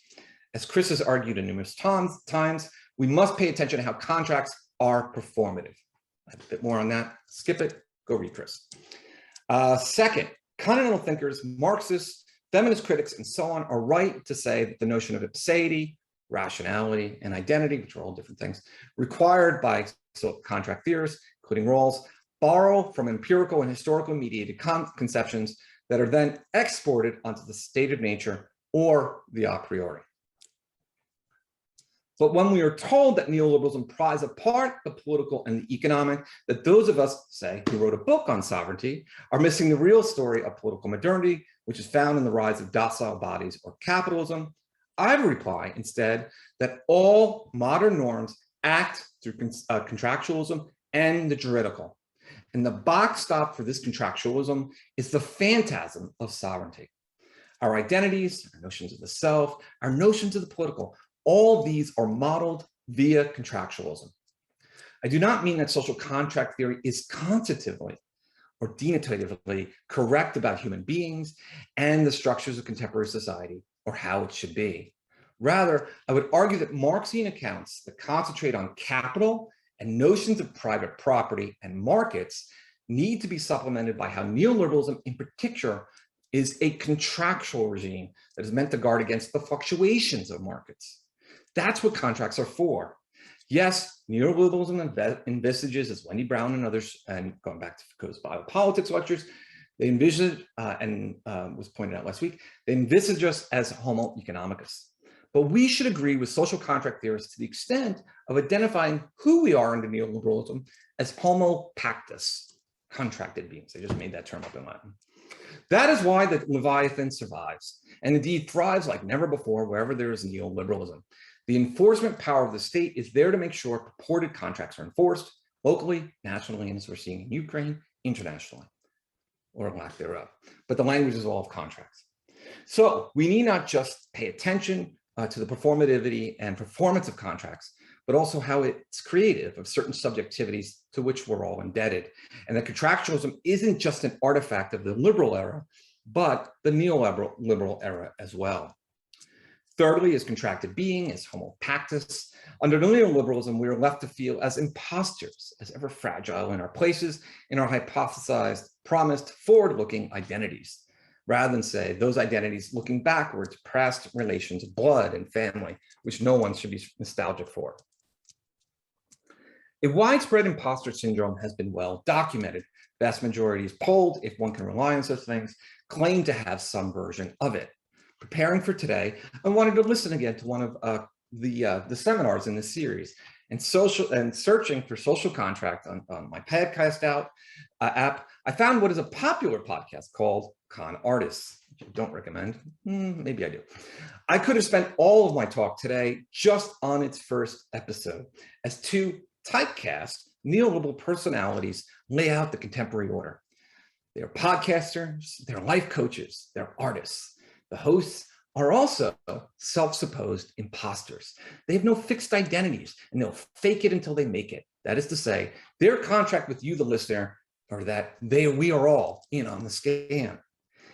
as Chris has argued numerous times, we must pay attention to how contracts are performative. A bit more on that, skip it, go read Chris. Second, continental thinkers, Marxists, feminist critics, and so on are right to say that the notion of ipseity, rationality, and identity, which are all different things, required by contract theorists, including Rawls, borrow from empirical and historical mediated conceptions that are then exported onto the state of nature or the a priori. But when we are told that neoliberalism pries apart the political and the economic, that those of us, say, who wrote a book on sovereignty, are missing the real story of political modernity, which is found in the rise of docile bodies or capitalism, I would reply instead that all modern norms act through contractualism and the juridical. And the box stop for this contractualism is the phantasm of sovereignty. Our identities, our notions of the self, our notions of the political, all these are modeled via contractualism. I do not mean that social contract theory is constitutively or denotatively correct about human beings and the structures of contemporary society or how it should be. Rather, I would argue that Marxian accounts that concentrate on capital and notions of private property and markets need to be supplemented by how neoliberalism in particular is a contractual regime that is meant to guard against the fluctuations of markets. That's what contracts are for. Yes, neoliberalism envisages, as Wendy Brown and others, and going back to Foucault's biopolitics lectures, they envisage, was pointed out last week, they envisage us as homo economicus. But we should agree with social contract theorists to the extent of identifying who we are under neoliberalism as homo pactus, contracted beings. They just made that term up in Latin. That is why the Leviathan survives, and indeed thrives like never before wherever there is neoliberalism. The enforcement power of the state is there to make sure purported contracts are enforced locally, nationally, and as we're seeing in Ukraine, internationally, or lack thereof. But the language is all of contracts. So we need not just pay attention to the performativity and performance of contracts, but also how it's creative of certain subjectivities to which we're all indebted. And that contractualism isn't just an artifact of the liberal era, but the neoliberal era as well. Thirdly, as contracted being, as homo pactus, under neoliberalism, we are left to feel as imposters, as ever fragile in our places, in our hypothesized, promised, forward-looking identities, rather than say those identities looking backward to past relations of blood and family, which no one should be nostalgic for. A widespread imposter syndrome has been well documented. Vast majorities polled, if one can rely on such things, claim to have some version of it. Preparing for today, I wanted to listen again to one of the seminars in this series, and searching for social contract on my podcast app, I found what is a popular podcast called Con Artists, which I don't recommend. Maybe I do. I could have spent all of my talk today just on its first episode, as two typecast neoliberal personalities lay out the contemporary order. They're podcasters, they're life coaches, they're artists. The hosts are also self-supposed imposters. They have no fixed identities, and they'll fake it until they make it. That is to say, their contract with you, the listener, are that we are all in on the scam.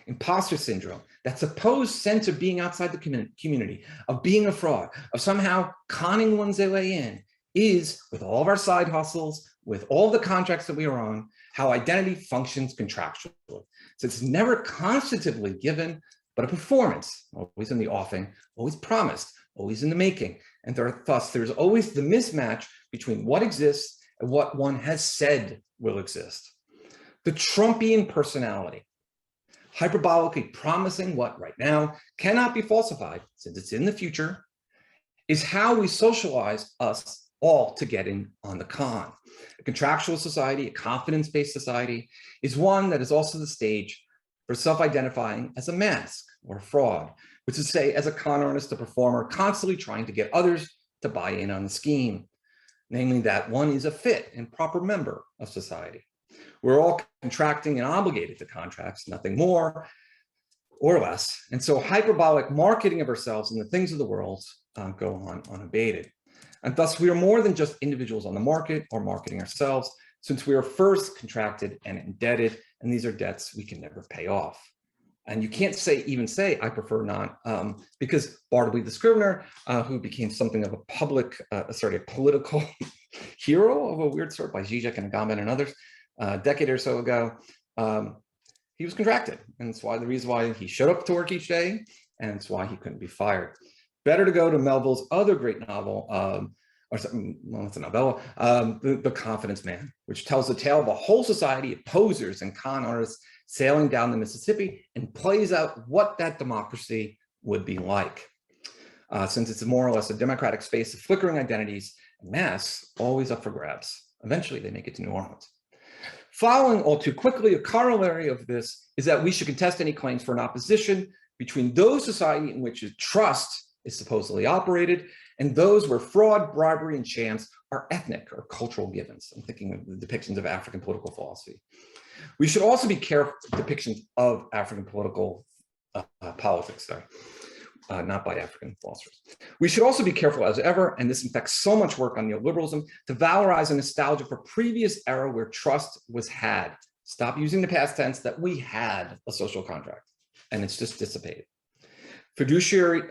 Imposter syndrome, that supposed sense of being outside the community, of being a fraud, of somehow conning one's way in, is, with all of our side hustles, with all the contracts that we are on, how identity functions contractually. So it's never constitutively given, but a performance, always in the offing, always promised, always in the making. And thus, there's always the mismatch between what exists and what one has said will exist. The Trumpian personality, hyperbolically promising what right now cannot be falsified since it's in the future, is how we socialize us all to get in on the con. A contractual society, a confidence-based society, is one that is also the stage for self-identifying as a mask or fraud, which is to say, as a con artist, a performer, constantly trying to get others to buy in on the scheme, namely that one is a fit and proper member of society. We're all contracting and obligated to contracts, nothing more or less. And so hyperbolic marketing of ourselves and the things of the world go on unabated. And thus we are more than just individuals on the market or marketing ourselves, since we are first contracted and indebted, and these are debts we can never pay off. And you can't even say, I prefer not, because Bartleby the Scrivener, who became something of a political hero of a weird sort by Zizek and Agamben and others, a decade or so ago, he was contracted. And that's why the reason why he showed up to work each day, and it's why he couldn't be fired. Better to go to Melville's other great novel, or something, well, it's a novella, The Confidence Man, which tells the tale of a whole society of posers and con artists sailing down the Mississippi and plays out what that democracy would be like. Since it's more or less a democratic space of flickering identities and masks, always up for grabs. Eventually they make it to New Orleans. Following all too quickly, a corollary of this is that we should contest any claims for an opposition between those societies in which trust is supposedly operated and those where fraud, bribery, and chance are ethnic or cultural givens. I'm thinking of the depictions of African political philosophy. We should also be careful depictions of African political politics, not by African philosophers. We should also be careful as ever, and this infects so much work on neoliberalism, to valorize a nostalgia for previous era where trust was had. Stop using the past tense that we had a social contract, and it's just dissipated. Fiduciary,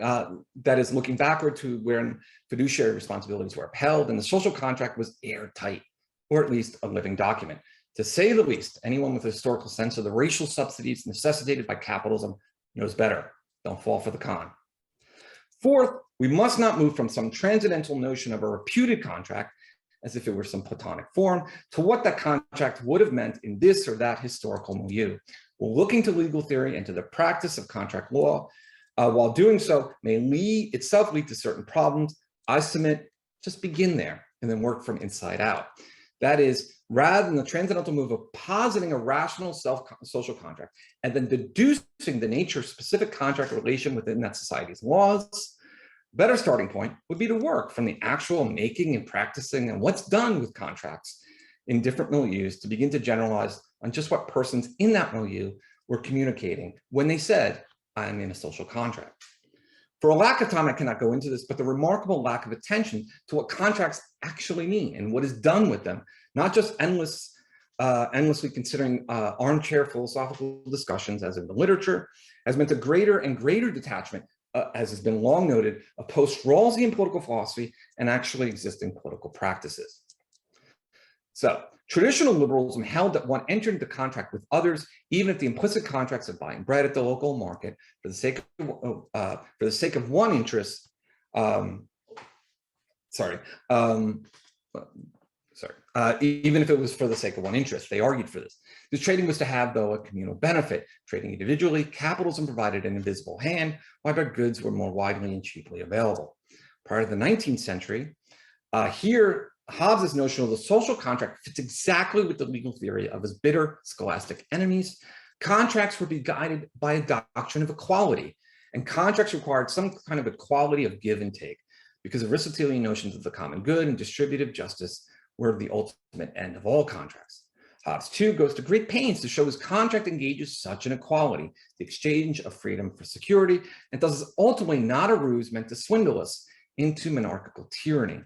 that is looking backward to when fiduciary responsibilities were upheld and the social contract was airtight, or at least a living document. To say the least, anyone with a historical sense of the racial subsidies necessitated by capitalism knows better. Don't fall for the con. Fourth, we must not move from some transcendental notion of a reputed contract, as if it were some platonic form, to what that contract would have meant in this or that historical milieu. We're looking to legal theory and to the practice of contract law. While doing so may lead to certain problems, I submit, just begin there and then work from inside out. That is, rather than the transcendental move of positing a rational social contract and then deducing the nature of specific contract relation within that society's laws, a better starting point would be to work from the actual making and practicing and what's done with contracts in different milieus to begin to generalize on just what persons in that milieu were communicating when they said, I'm in a social contract. For a lack of time, I cannot go into this, but the remarkable lack of attention to what contracts actually mean and what is done with them, not just endlessly considering armchair philosophical discussions as in the literature, has meant a greater and greater detachment, as has been long noted, of post-Rawlsian political philosophy and actually existing political practices. So, traditional liberalism held that one entered into contract with others, even if the implicit contracts of buying bread at the local market for the sake of one interest. Even if it was for the sake of one interest, they argued for this. This trading was to have, though, a communal benefit. Trading individually, capitalism provided an invisible hand, while their goods were more widely and cheaply available. Prior to the 19th century, here, Hobbes's notion of the social contract fits exactly with the legal theory of his bitter scholastic enemies. Contracts would be guided by a doctrine of equality, and contracts required some kind of equality of give and take, because Aristotelian notions of the common good and distributive justice were the ultimate end of all contracts. Hobbes, too, goes to great pains to show his contract engages such an equality, the exchange of freedom for security, and thus is ultimately not a ruse meant to swindle us into monarchical tyranny.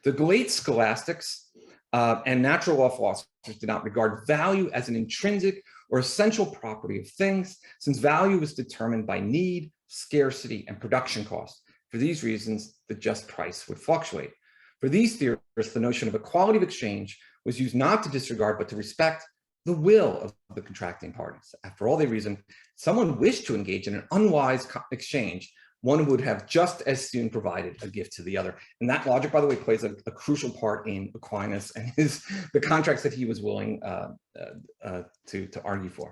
The late scholastics and natural law philosophers did not regard value as an intrinsic or essential property of things, since value was determined by need, scarcity, and production cost. For these reasons, the just price would fluctuate. For these theorists, the notion of equality of exchange was used not to disregard, but to respect the will of the contracting parties. After all, they reasoned, someone wished to engage in an unwise exchange, one would have just as soon provided a gift to the other. And that logic, by the way, plays a crucial part in Aquinas and the contracts that he was willing to argue for.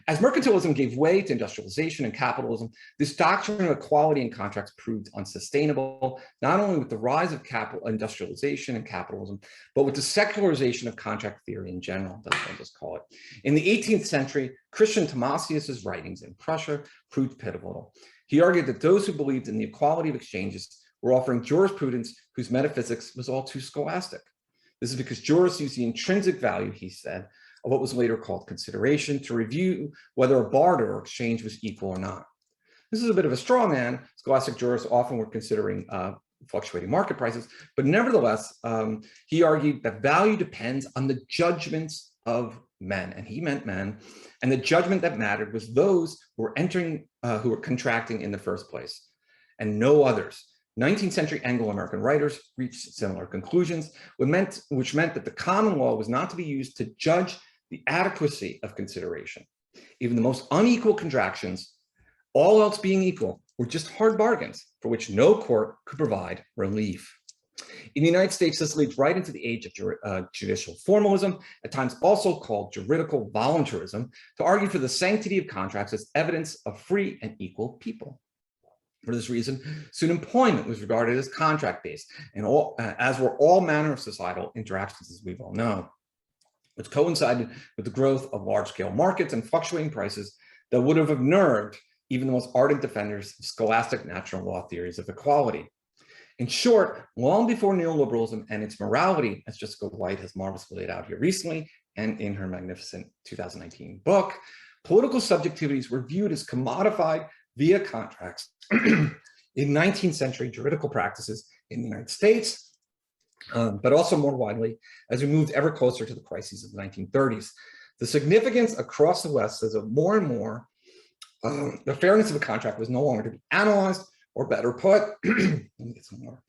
As mercantilism gave way to industrialization and capitalism, this doctrine of equality in contracts proved unsustainable, not only with the rise of industrialization and capitalism, but with the secularization of contract theory in general, that's what I'll just call it. In the 18th century, Christian Thomasius's writings in Prussia proved pivotal. He argued that those who believed in the equality of exchanges were offering jurisprudence whose metaphysics was all too scholastic. This is because jurists used the intrinsic value, he said, of what was later called consideration to review whether a barter or exchange was equal or not. This is a bit of a straw man. Scholastic jurists often were considering fluctuating market prices, but nevertheless, he argued that value depends on the judgments of men, and he meant men, and the judgment that mattered was those who were contracting in the first place, and no others. 19th century Anglo-American writers reached similar conclusions, which meant that the common law was not to be used to judge the adequacy of consideration. Even the most unequal contractions, all else being equal, were just hard bargains for which no court could provide relief. In the United States, this leads right into the age of judicial formalism, at times also called juridical voluntarism, to argue for the sanctity of contracts as evidence of free and equal people. For this reason, soon employment was regarded as contract-based, and as were all manner of societal interactions, as we all know, which coincided with the growth of large-scale markets and fluctuating prices that would have unnerved even the most ardent defenders of scholastic natural law theories of equality. In short, long before neoliberalism and its morality, as Jessica White has marvelously laid out here recently and in her magnificent 2019 book, political subjectivities were viewed as commodified via contracts in 19th century juridical practices in the United States, but also more widely as we moved ever closer to the crises of the 1930s. The significance across the West is that more and more the fairness of a contract was no longer to be analyzed, or better put, let me get some more.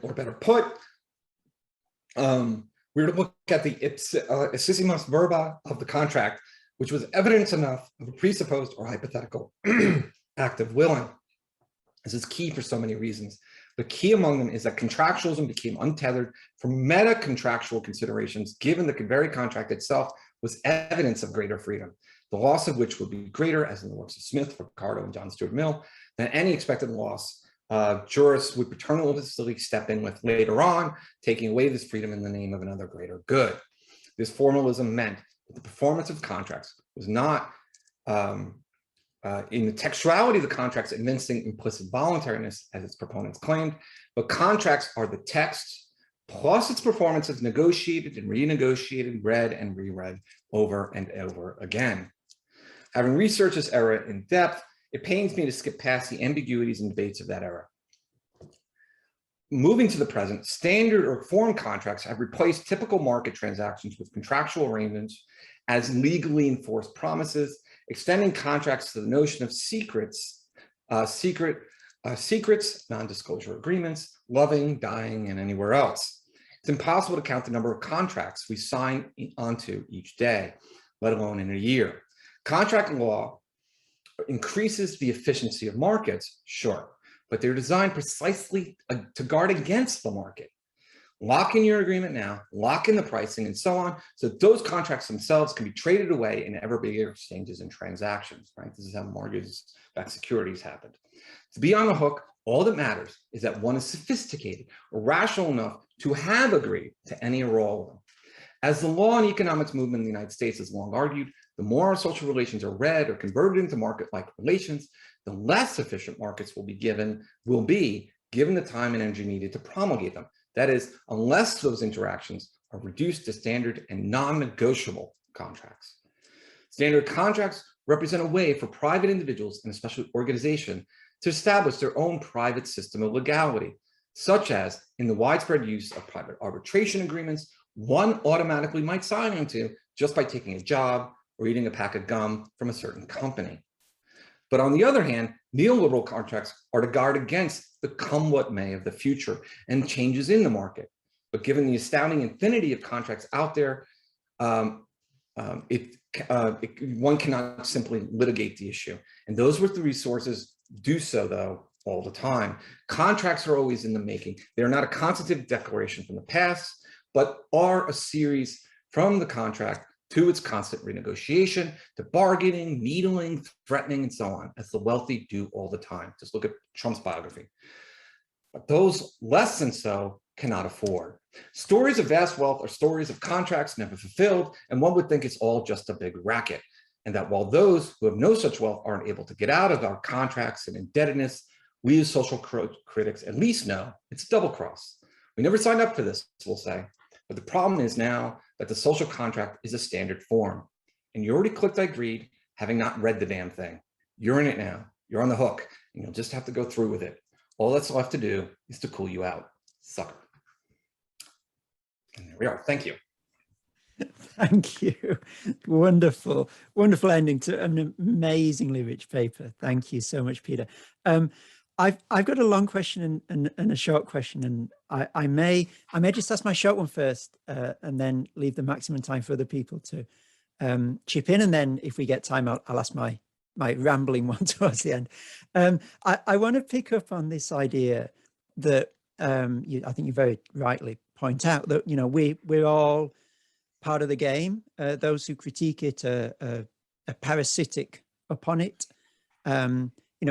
Or better put, we were to look at the ipsissimus verba of the contract, which was evidence enough of a presupposed or hypothetical act of willing. This is key for so many reasons. The key among them is that contractualism became untethered from meta-contractual considerations, given the very contract itself was evidence of greater freedom, the loss of which would be greater, as in the works of Smith, Ricardo, and John Stuart Mill, than any expected loss jurists would paternalistically step in with later on, taking away this freedom in the name of another greater good. This formalism meant that the performance of contracts was not in the textuality of the contracts evincing implicit voluntariness, as its proponents claimed, but contracts are the text plus its performance is negotiated and renegotiated, read and reread over and over again. Having researched this era in depth, it pains me to skip past the ambiguities and debates of that era. Moving to the present, standard or form contracts have replaced typical market transactions with contractual arrangements as legally enforced promises, extending contracts to the notion of secrets, non-disclosure agreements, loving, dying, and anywhere else. It's impossible to count the number of contracts we sign onto each day, let alone in a year. Contract law increases the efficiency of markets, sure, but they're designed precisely to guard against the market. Lock in your agreement now, lock in the pricing and so on, so that those contracts themselves can be traded away in ever bigger exchanges and transactions, right? This is how mortgage-backed securities happened. To be on the hook, all that matters is that one is sophisticated or rational enough to have agreed to any or all of them. As the law and economics movement in the United States has long argued, the more our social relations are read or converted into market-like relations, the less efficient markets will be given the time and energy needed to promulgate them. That is, unless those interactions are reduced to standard and non-negotiable contracts. Standard contracts represent a way for private individuals, and especially organizations, to establish their own private system of legality, such as in the widespread use of private arbitration agreements one automatically might sign into just by taking a job or eating a pack of gum from a certain company. But on the other hand, neoliberal contracts are to guard against the come what may of the future and changes in the market. But given the astounding infinity of contracts out there, one cannot simply litigate the issue. And those with the resources do so, though, all the time. Contracts are always in the making. They are not a constitutive declaration from the past, but are a series from the contract to its constant renegotiation, to bargaining, needling, threatening, and so on, as the wealthy do all the time. Just look at Trump's biography. But those less than so cannot afford. Stories of vast wealth are stories of contracts never fulfilled, and one would think it's all just a big racket. And that while those who have no such wealth aren't able to get out of our contracts and indebtedness, we as social critics at least know it's double cross. We never signed up for this, we'll say. But the problem is now that the social contract is a standard form. And you already clicked I agreed, having not read the damn thing. You're in it now. You're on the hook, and you'll just have to go through with it. All that's left to do is to cool you out, sucker. And there we are. Thank you. Thank you. Wonderful, wonderful ending to an amazingly rich paper. Thank you so much, Peter. I've got a long question and a short question, and I may just ask my short one first, and then leave the maximum time for other people to chip in, and then if we get time, I'll ask my rambling one towards the end. I want to pick up on this idea that I think you very rightly point out that we're all part of the game. Those who critique it are parasitic upon it.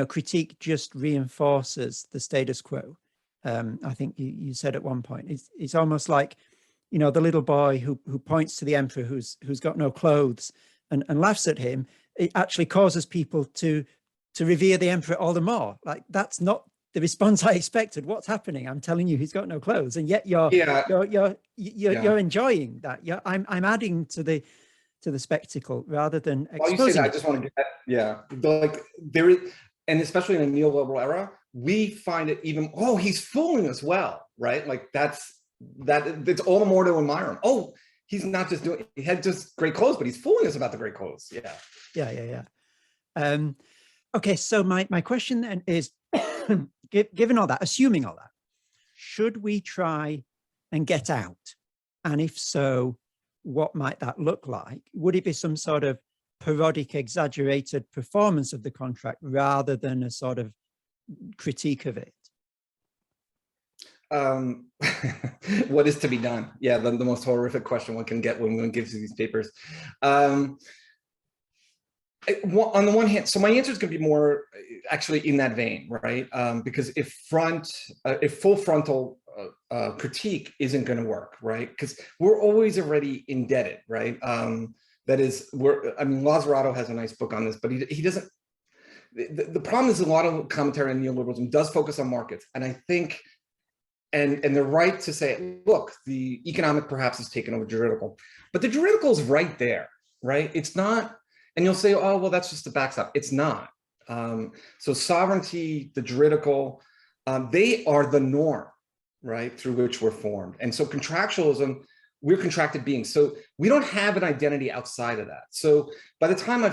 Critique just reinforces the status quo. I think you said at one point, it's almost like, the little boy who points to the emperor who's got no clothes and laughs at him. It actually causes people to revere the emperor all the more. Like, that's not the response I expected. What's happening? I'm telling you, he's got no clothes, and yet you're enjoying that. I'm adding to the spectacle rather than exposing. While you say that, I just want to get like there is, and especially in a neoliberal era, we find it even, he's fooling us well, right? Like it's all the more to admire him. Oh, he's not just doing, he had just great clothes, but he's fooling us about the great clothes. Yeah. Okay, so my question then is, given all that, assuming all that, should we try and get out? And if so, what might that look like? Would it be some sort of parodic, exaggerated performance of the contract rather than a sort of critique of it? What is to be done? Yeah, the most horrific question one can get when one gives you these papers. On the one hand, so my answer is going to be more actually in that vein, right? Because if full frontal critique isn't going to work, right? Because we're always already indebted, right? That is, Lazzarato has a nice book on this, but he doesn't. The problem is a lot of commentary on neoliberalism does focus on markets, and I think, and they're right to say, look, the economic perhaps has taken over juridical, but the juridical is right there, right? It's not. And you'll say, oh, well, that's just the backstop. It's not. So sovereignty, the juridical, they are the norm, right, through which we're formed. And so contractualism, we're contracted beings. So we don't have an identity outside of that. So by the time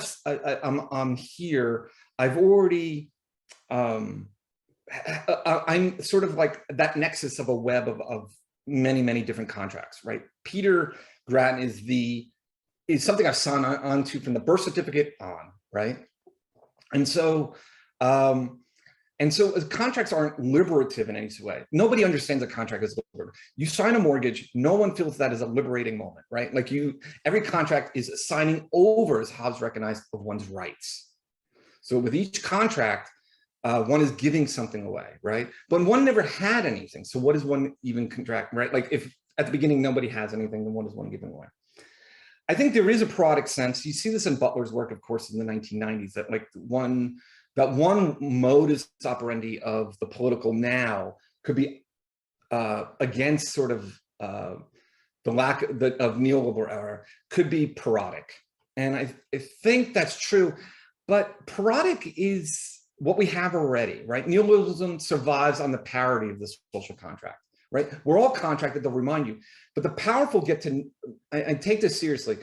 I'm here, I've already, I'm sort of like that nexus of a web of many, many different contracts, right? Peter Gratton is something I've signed onto from the birth certificate on, right? And so contracts aren't liberative in any way. Nobody understands a contract as liberative. You sign a mortgage, no one feels that as a liberating moment, right? Like every contract is signing over, as Hobbes recognized, of one's rights. So with each contract, one is giving something away, right? But one never had anything. So what is one even contract, right? Like if at the beginning nobody has anything, then what is one giving away? I think there is a product sense. You see this in Butler's work, of course, in the 1990s, that like one that one modus operandi of the political now could be against sort of the lack of neoliberal era, could be parodic. And I think that's true, but parodic is what we have already, right? Neoliberalism survives on the parody of the social contract, right? We're all contracted, they'll remind you, but the powerful get to, I take this seriously,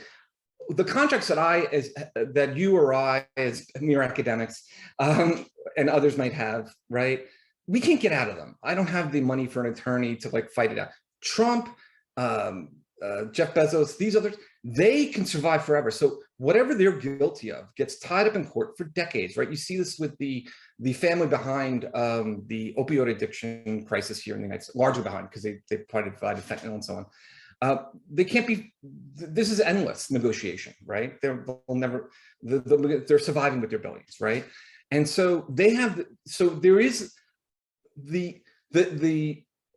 the contracts that you or I as mere academics and others might have, right? We can't get out of them. I don't have the money for an attorney to like fight it out. Trump, Jeff Bezos, these others, they can survive forever. So whatever they're guilty of gets tied up in court for decades, right? You see this with the family behind the opioid addiction crisis here in the United States, largely behind because they provided fentanyl and so on. They can't be, this is endless negotiation, right? They'll never, they're surviving with their billions, right? And so they have, so there is the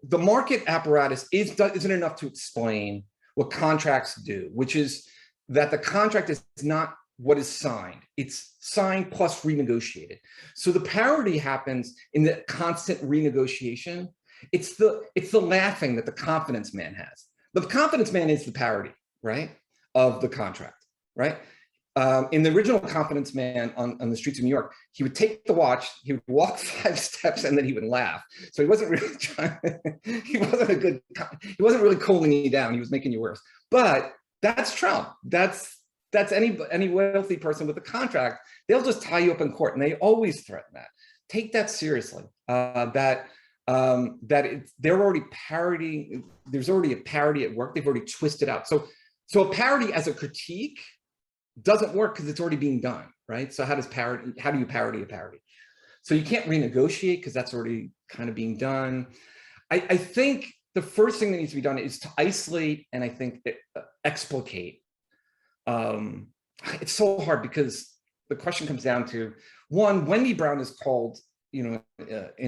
market apparatus isn't enough to explain what contracts do, which is that the contract is not what is signed. It's signed plus renegotiated. So the parity happens in the constant renegotiation. It's the laughing that the confidence man has. The confidence man is the parody, right, of the contract, right? In the original Confidence Man on the streets of New York, he would take the watch, he would walk 5 steps, and then he would laugh. So he wasn't really trying, he wasn't really cooling you down, he was making you worse. But that's Trump. That's any wealthy person with a contract. They'll just tie you up in court, and they always threaten that. Take that seriously. They're already parodying, there's already a parody at work, they've already twisted out. So a parody as a critique doesn't work because it's already being done, right? So how do you parody a parody? So you can't renegotiate because that's already kind of being done. I think the first thing that needs to be done is to isolate and I think explicate. It's so hard because the question comes down to, one, Wendy Brown is called, in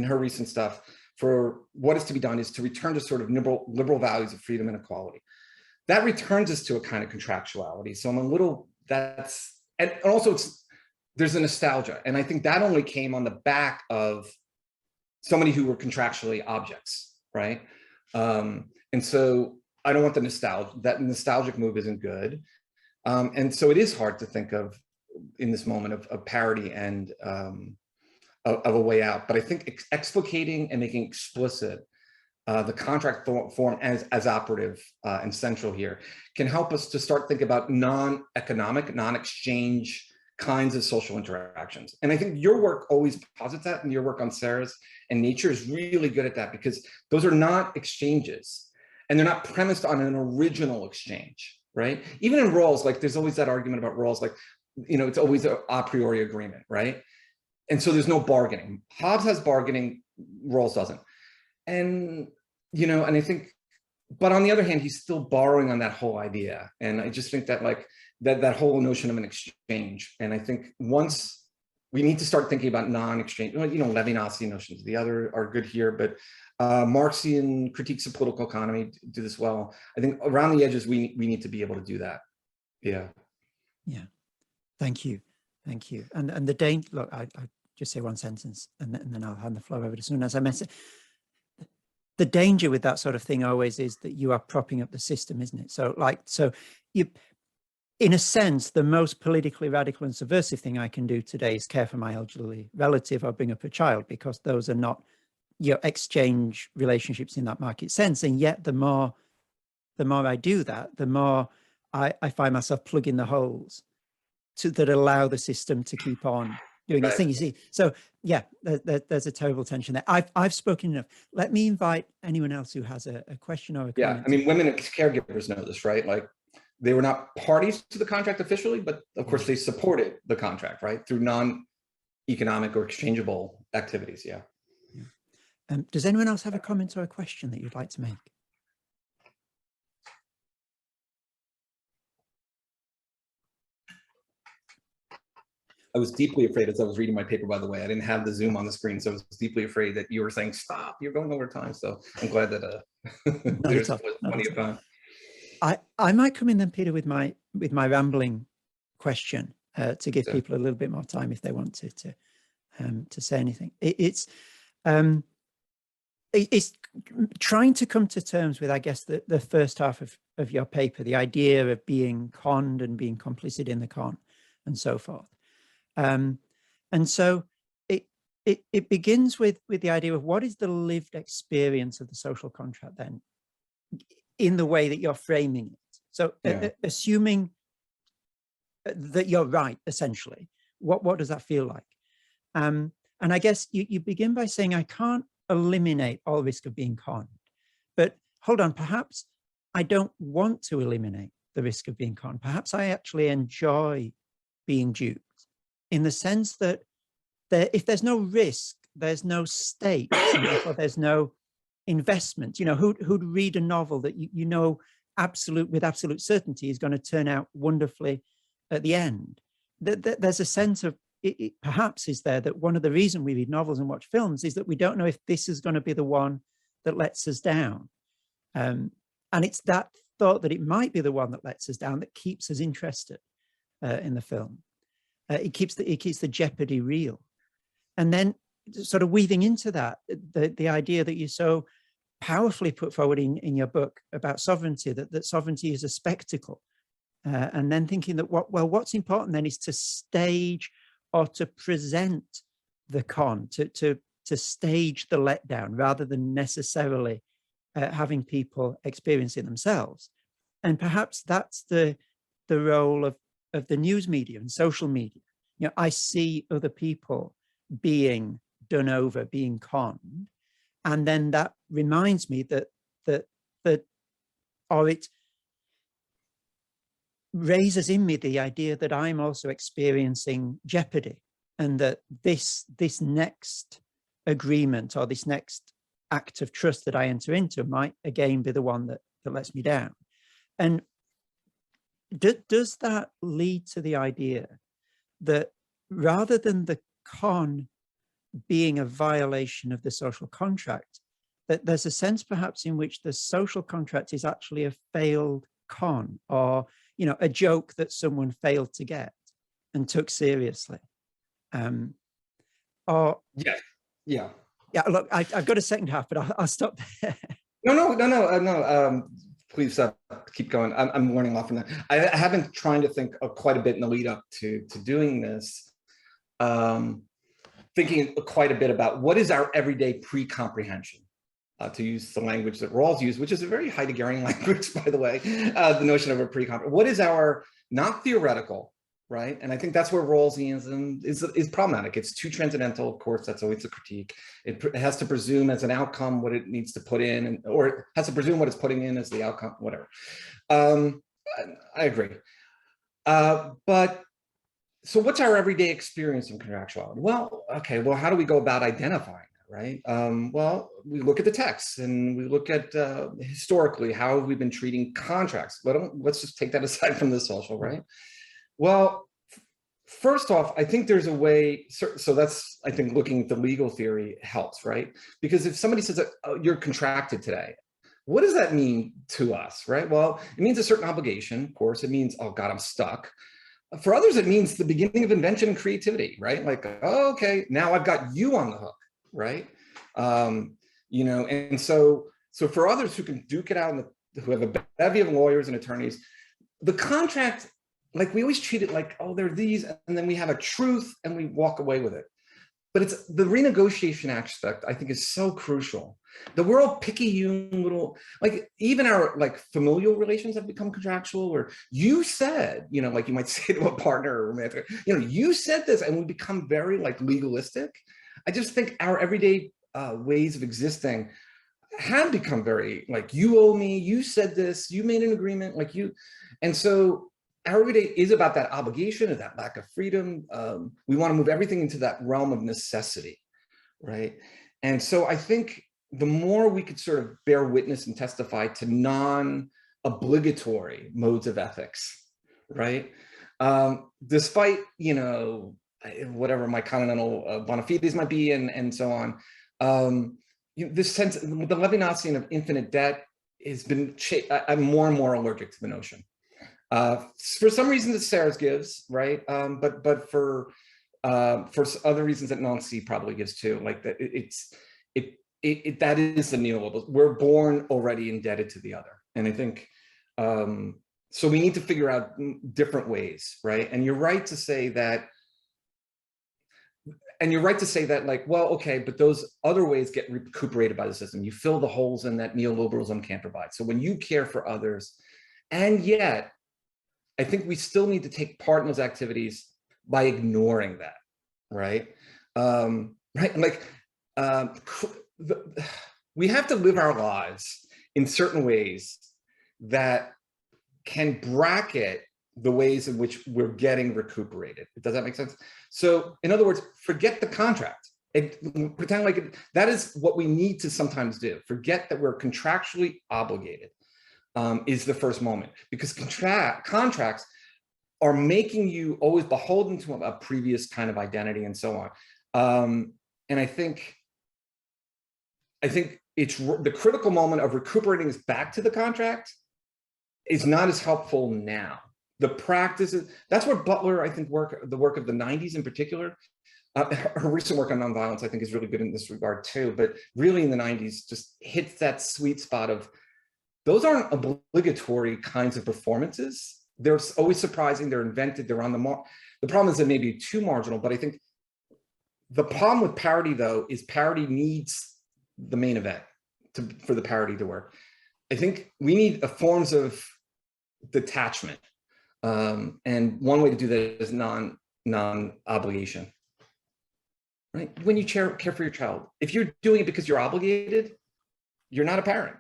her recent stuff, for what is to be done is to return to sort of liberal values of freedom and equality. That returns us to a kind of contractuality. So I'm a little, and also there's a nostalgia. And I think that only came on the back of somebody who were contractually objects, right? And so I don't want the nostalgia, that nostalgic move isn't good. And so it is hard to think of in this moment of parody and of a way out. But I think explicating and making explicit the contract form as operative and central here can help us to start thinking about non-economic, non-exchange kinds of social interactions. And I think your work always posits that, and your work on Sarah's and Nature is really good at that, because those are not exchanges and they're not premised on an original exchange, right? Even in Rawls, like there's always that argument about Rawls, like, it's always a priori agreement, right? And so there's no bargaining. Hobbes has bargaining, Rawls doesn't. And, and I think, but on the other hand, he's still borrowing on that whole idea. And I just think that like, that whole notion of an exchange. And I think once we need to start thinking about non-exchange, Levinas notions, the other are good here, but Marxian critiques of political economy do this well. I think around the edges, we need to be able to do that. Yeah. Yeah. Thank you. Thank you. And the danger, look, I just say one sentence and then I'll hand the floor over to someone as I mentioned. The danger with that sort of thing always is that you are propping up the system, isn't it? So you, in a sense, the most politically radical and subversive thing I can do today is care for my elderly relative or bring up a child, because those are not exchange relationships in that market sense. And yet the more I do that, the more I find myself plugging the holes that allow the system to keep on doing its thing, you see. So yeah, there's a terrible tension there. I've spoken enough. Let me invite anyone else who has a question or a comment. Yeah, I mean, women and caregivers know this, right? Like they were not parties to the contract officially, but of course they supported the contract, right? Through non-economic or exchangeable activities, yeah. Does anyone else have a comment or a question that you'd like to make? I was deeply afraid as I was reading my paper, by the way. I didn't have the Zoom on the screen, so I was deeply afraid that you were saying, stop, you're going over time. So I'm glad that there's plenty of time. I might come in then, Peter, with my rambling question to give people a little bit more time if they want to to say anything. It's trying to come to terms with, I guess, the first half of your paper, the idea of being conned and being complicit in the con and so forth. And so it begins with the idea of what is the lived experience of the social contract then, in the way that you're framing it. So assuming that you're right, essentially, what does that feel like? And I guess you begin by saying, I can't eliminate all risk of being conned, but hold on, perhaps I don't want to eliminate the risk of being conned. Perhaps I actually enjoy being duped, in the sense that if there's no risk, there's no stakes, and therefore there's no investment. You know, who'd read a novel that you know with absolute certainty is going to turn out wonderfully at the end? There's a sense of, it perhaps is there, that one of the reasons we read novels and watch films is that we don't know if this is going to be the one that lets us down. And it's that thought that it might be the one that lets us down that keeps us interested in the film. It keeps the jeopardy real. And then sort of weaving into that, the idea that you so powerfully put forward in your book about sovereignty, that sovereignty is a spectacle. And then thinking that what's important then is to stage or to present the con, to stage the letdown, rather than necessarily having people experience it themselves. And perhaps that's the role of the news media and social media. You know, I see other people being done over, being conned, and then that reminds me that or it raises in me the idea that I'm also experiencing jeopardy, and that this next agreement or this next act of trust that I enter into might again be the one that lets me down. And does that lead to the idea that rather than the con being a violation of the social contract, that there's a sense perhaps in which the social contract is actually a failed con, or, you know, a joke that someone failed to get and took seriously? Or yeah. Look, I've got a second half, but I'll stop there. No. Please keep going. I'm learning a lot from that. I have been trying to think of quite a bit in the lead up to doing this, thinking quite a bit about what is our everyday pre-comprehension, to use the language that Rawls used, which is a very Heideggerian language, by the way, the notion of a pre-comprehension. What is our, not theoretical, right? And I think that's where Rawlsianism is problematic. It's too transcendental, of course, that's always a critique. It has to presume as an outcome what it needs to put in, or it has to presume what it's putting in as the outcome, whatever. I agree. But so what's our everyday experience in contractuality? Well, okay, well, how do we go about identifying it, right? Well, we look at the text, and we look at historically, how have we been treating contracts? Let's just take that aside from the social, right? Well, first off, I think there's a way, so that's, I think looking at the legal theory helps, right? Because if somebody says that, oh, you're contracted today, what does that mean to us, right? Well, it means a certain obligation, of course. It means, oh God, I'm stuck. For others, it means the beginning of invention and creativity, right? Like, oh, okay, now I've got you on the hook, right? You know, and so for others who can duke it out, who have a bevy of lawyers and attorneys, the contract, like we always treat it like, oh, there are these, and then we have a truth and we walk away with it. But it's the renegotiation aspect, I think, is so crucial. That we're all picayune little, like even our like familial relations have become contractual, where you said, you know, like you might say to a partner or romantic, you know, you said this, and we become very like legalistic. I just think our everyday ways of existing have become very like, you owe me, you said this, you made an agreement, like you, and so our everyday is about that obligation, or that lack of freedom. We want to move everything into that realm of necessity, right? And so I think the more we could sort of bear witness and testify to non-obligatory modes of ethics, right? Despite, you know, whatever my continental bona fides might be, and so on. This sense, the Levinasian of infinite debt has been, I'm more and more allergic to the notion. For some reason that Sarah's gives, right? But for for other reasons that Nancy probably gives too, like that that is the neoliberal. We're born already indebted to the other. And I think, so we need to figure out different ways, right? And you're right to say that, like, well, okay, but those other ways get recuperated by the system. You fill the holes in that neoliberalism can't provide. So when you care for others, and yet, I think we still need to take part in those activities by ignoring that, right? Right, like, we have to live our lives in certain ways that can bracket the ways in which we're getting recuperated. Does that make sense? So in other words, forget the contract. Pretend like that is what we need to sometimes do. Forget that we're contractually obligated is the first moment, because contracts are making you always beholden to a previous kind of identity and so on. And I think it's the critical moment of recuperating us back to the contract is not as helpful now. The practices, that's where Butler, I think, the work of the 90s in particular, her recent work on nonviolence, I think, is really good in this regard too, but really in the 90s just hits that sweet spot of, those aren't obligatory kinds of performances. They're always surprising, they're invented, they're on the mark. The problem is that maybe too marginal, but I think the problem with parody though, is parody needs the main event for the parody to work. I think we need forms of detachment. And one way to do that is non-obligation, right? When you care for your child, if you're doing it because you're obligated, you're not a parent.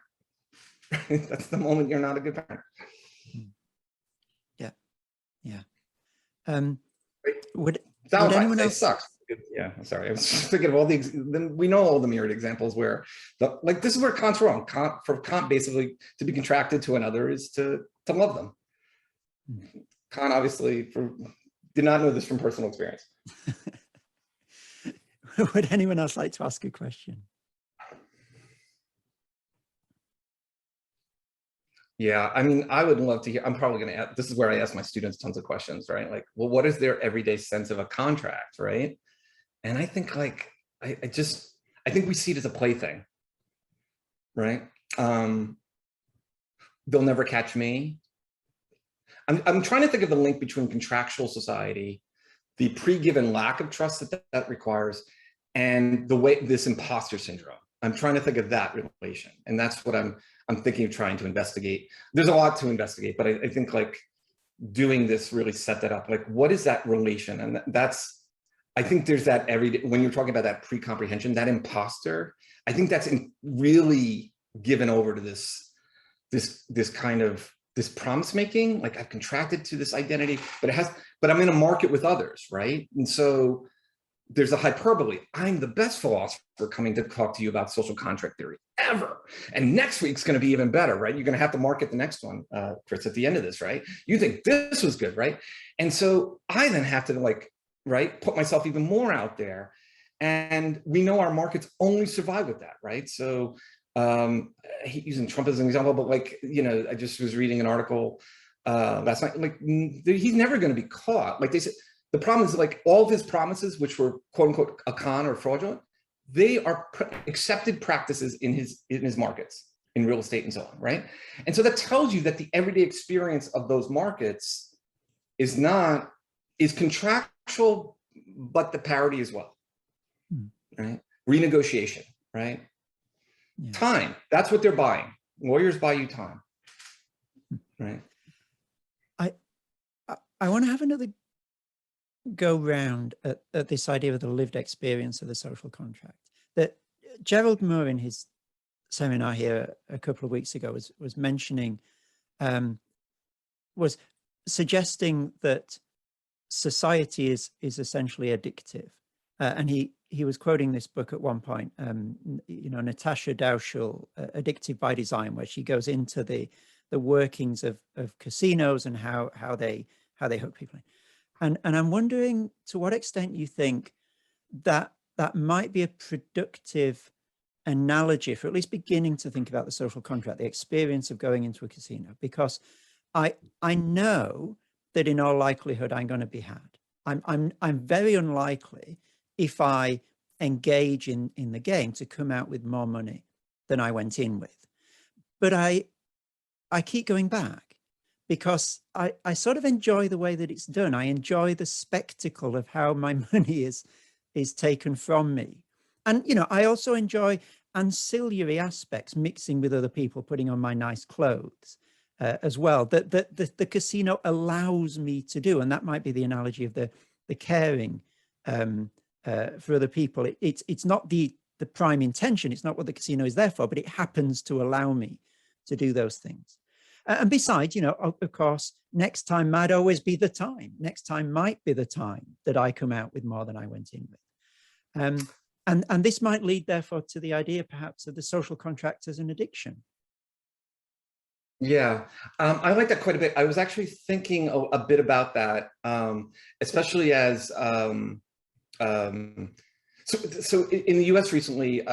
That's the moment you're not a good parent. Yeah. Would Valentine's anyone Day else sucks. Yeah, I'm sorry. I was just thinking of all we know all the myriad examples where, like, this is where Kant's wrong. For Kant, basically, to be contracted to another is to love them. Kant obviously did not know this from personal experience. Would anyone else like to ask a question? Yeah, I mean, I would love to hear. I'm probably going to ask, this is where I ask my students tons of questions, right? Like, well, what is their everyday sense of a contract, right? And I think, like, I think we see it as a plaything, right? They'll never catch me. I'm trying to think of the link between contractual society, the pre-given lack of trust that requires, and the way this imposter syndrome. I'm trying to think of that relation, and that's what I'm thinking of trying to investigate. There's a lot to investigate, but I think, like, doing this really set that up. Like, what is that relation? And I think there's that everyday, when you're talking about that pre-comprehension, that imposter, I think that's really given over to this kind of this promise making. Like, I've contracted to this identity, but I'm in a market with others, right? And so there's a hyperbole. I'm the best philosopher coming to talk to you about social contract theory ever. And next week's going to be even better, right? You're going to have to market the next one, Chris, at the end of this, right? You think this was good, right? And so I then have to, like, right, put myself even more out there. And we know our markets only survive with that, right? So using Trump as an example, but, like, you know, I just was reading an article last night, like, he's never going to be caught. Like, they said, the problem is, like, all of his promises, which were quote unquote a con or fraudulent, they are accepted practices in his markets, in real estate and so on, right? And so that tells you that the everyday experience of those markets is contractual, but the parity as well, right? Renegotiation, right? Yeah. Time, that's what they're buying. Lawyers buy you time, right? I want to have another go round at this idea of the lived experience of the social contract. That Gerald Moore, in his seminar here a couple of weeks ago, was mentioning, was suggesting that society is essentially addictive, and he was quoting this book at one point, you know, Natasha Dowschel, Addictive by Design, where she goes into the workings of casinos and how they hook people in. And I'm wondering to what extent you think that might be a productive analogy for at least beginning to think about the social contract, the experience of going into a casino, because I know that in all likelihood I'm going to be had. I'm very unlikely, if I engage in the game, to come out with more money than I went in with. But I keep going back because I sort of enjoy the way that it's done. I enjoy the spectacle of how my money is taken from me. And, you know, I also enjoy ancillary aspects, mixing with other people, putting on my nice clothes as well, that the casino allows me to do. And that might be the analogy of the caring for other people. It's not the prime intention. It's not what the casino is there for, but it happens to allow me to do those things. And besides, you know, of course, next time might always be the time. Next time might be the time that I come out with more than I went in with. And this might lead, therefore, to the idea, perhaps, of the social contract as an addiction. Yeah, I like that quite a bit. I was actually thinking a bit about that, especially as so in the U.S. recently,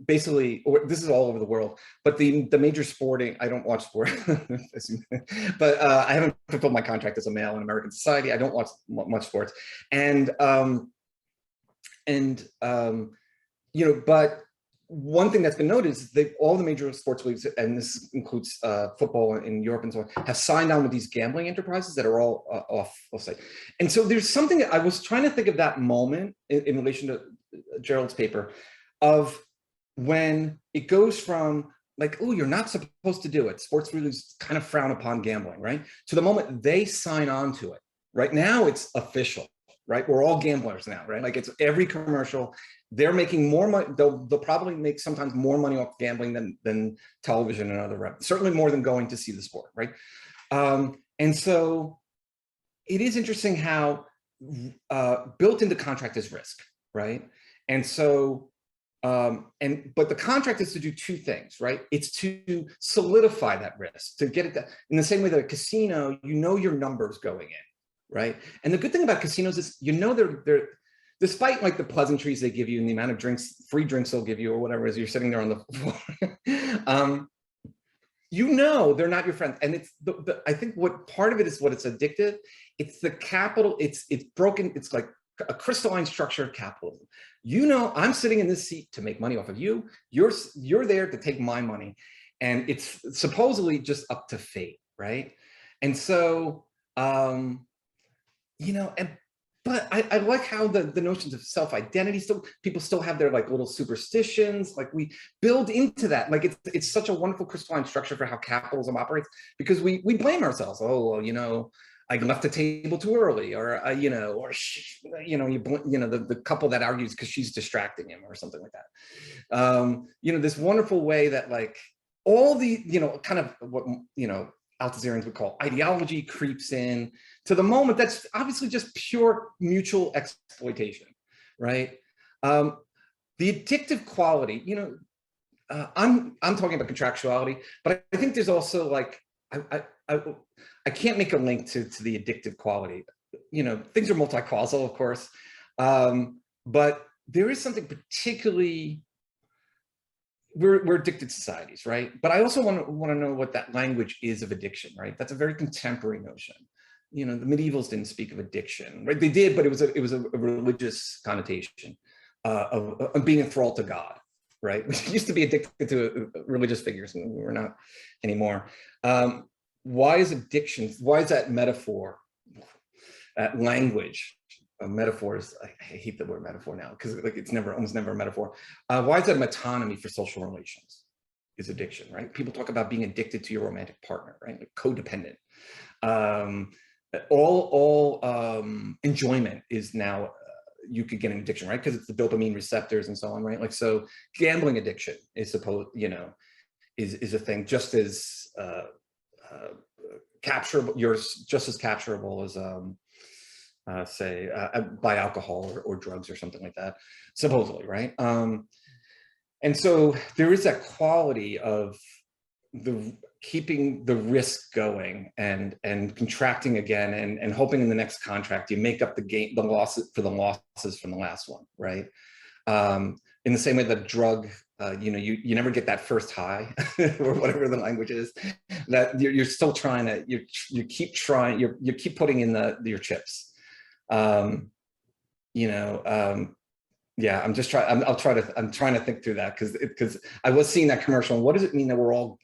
basically, or this is all over the world, but the major sporting, I don't watch sport, but I haven't fulfilled my contract as a male in American society. I don't watch much sports, and you know, but one thing that's been noticed is that all the major sports leagues, and this includes football in Europe and so on, have signed on with these gambling enterprises that are all off-site. And so there's something that I was trying to think of that moment in relation to Gerald's paper, of when it goes from like, oh, you're not supposed to do it, sports leagues kind of frown upon gambling, right? To the moment they sign on to it. Right now it's official, right? We're all gamblers now, right? Like, it's every commercial. They're making more money. They'll probably make sometimes more money off gambling than television and other revenue. Certainly more than going to see the sport, right? And so it is interesting how built into contract is risk, right? And so, but the contract is to do two things, right? It's to solidify that risk, to get it that, in the same way that a casino, you know your numbers going in, right? And the good thing about casinos is, you know, they're despite like the pleasantries they give you and the amount of drinks, free drinks they'll give you or whatever, as you're sitting there on the floor, you know they're not your friend. And it's I think what part of it is what it's addictive. It's the capital. It's broken. It's like a crystalline structure of capitalism. You know, I'm sitting in this seat to make money off of you. You're there to take my money, and it's supposedly just up to fate, right? And so, you know, but I like how the notions of self-identity, people still have their like little superstitions, like we build into that. Like it's such a wonderful crystalline structure for how capitalism operates, because we blame ourselves. Oh, well, you know, I left the table too early, or you know, or you know, the couple that argues because she's distracting him or something like that. You know, this wonderful way that like all the, you know, kind of what, you know, Althusserians would call ideology creeps in to the moment that's obviously just pure mutual exploitation, right? The addictive quality, you know, I'm talking about contractuality, but I think there's also like, I can't make a link to the addictive quality. You know, things are multi-causal, of course, but there is something particularly, we're addicted societies, right? But I also want to know what that language is of addiction, right? That's a very contemporary notion. You know, the medievals didn't speak of addiction, right? They did, but it was a religious connotation of being enthralled to God, right? We used to be addicted to religious figures, and we're not anymore. Why is addiction? Why is that metaphor, that language? Metaphors, I hate the word metaphor now because like it's almost never a metaphor. Why is that a metonymy for social relations? Is addiction, right? People talk about being addicted to your romantic partner, right? Like codependent. All enjoyment is now, you could get an addiction, right? Because it's the dopamine receptors and so on, right? Like, so gambling addiction is supposed, you know, is a thing just as capturable. You're just as capturable as say by alcohol or drugs or something like that, supposedly, right? And so there is that quality of keeping the risk going and contracting again and hoping in the next contract you make up the losses from the last one, right? In the same way that drug, you know, you never get that first high or whatever the language is, that you're still trying to, you keep trying, you keep putting in your chips. You know, yeah, I'm just trying. I'm trying to think through that because I was seeing that commercial. And what does it mean that we're all,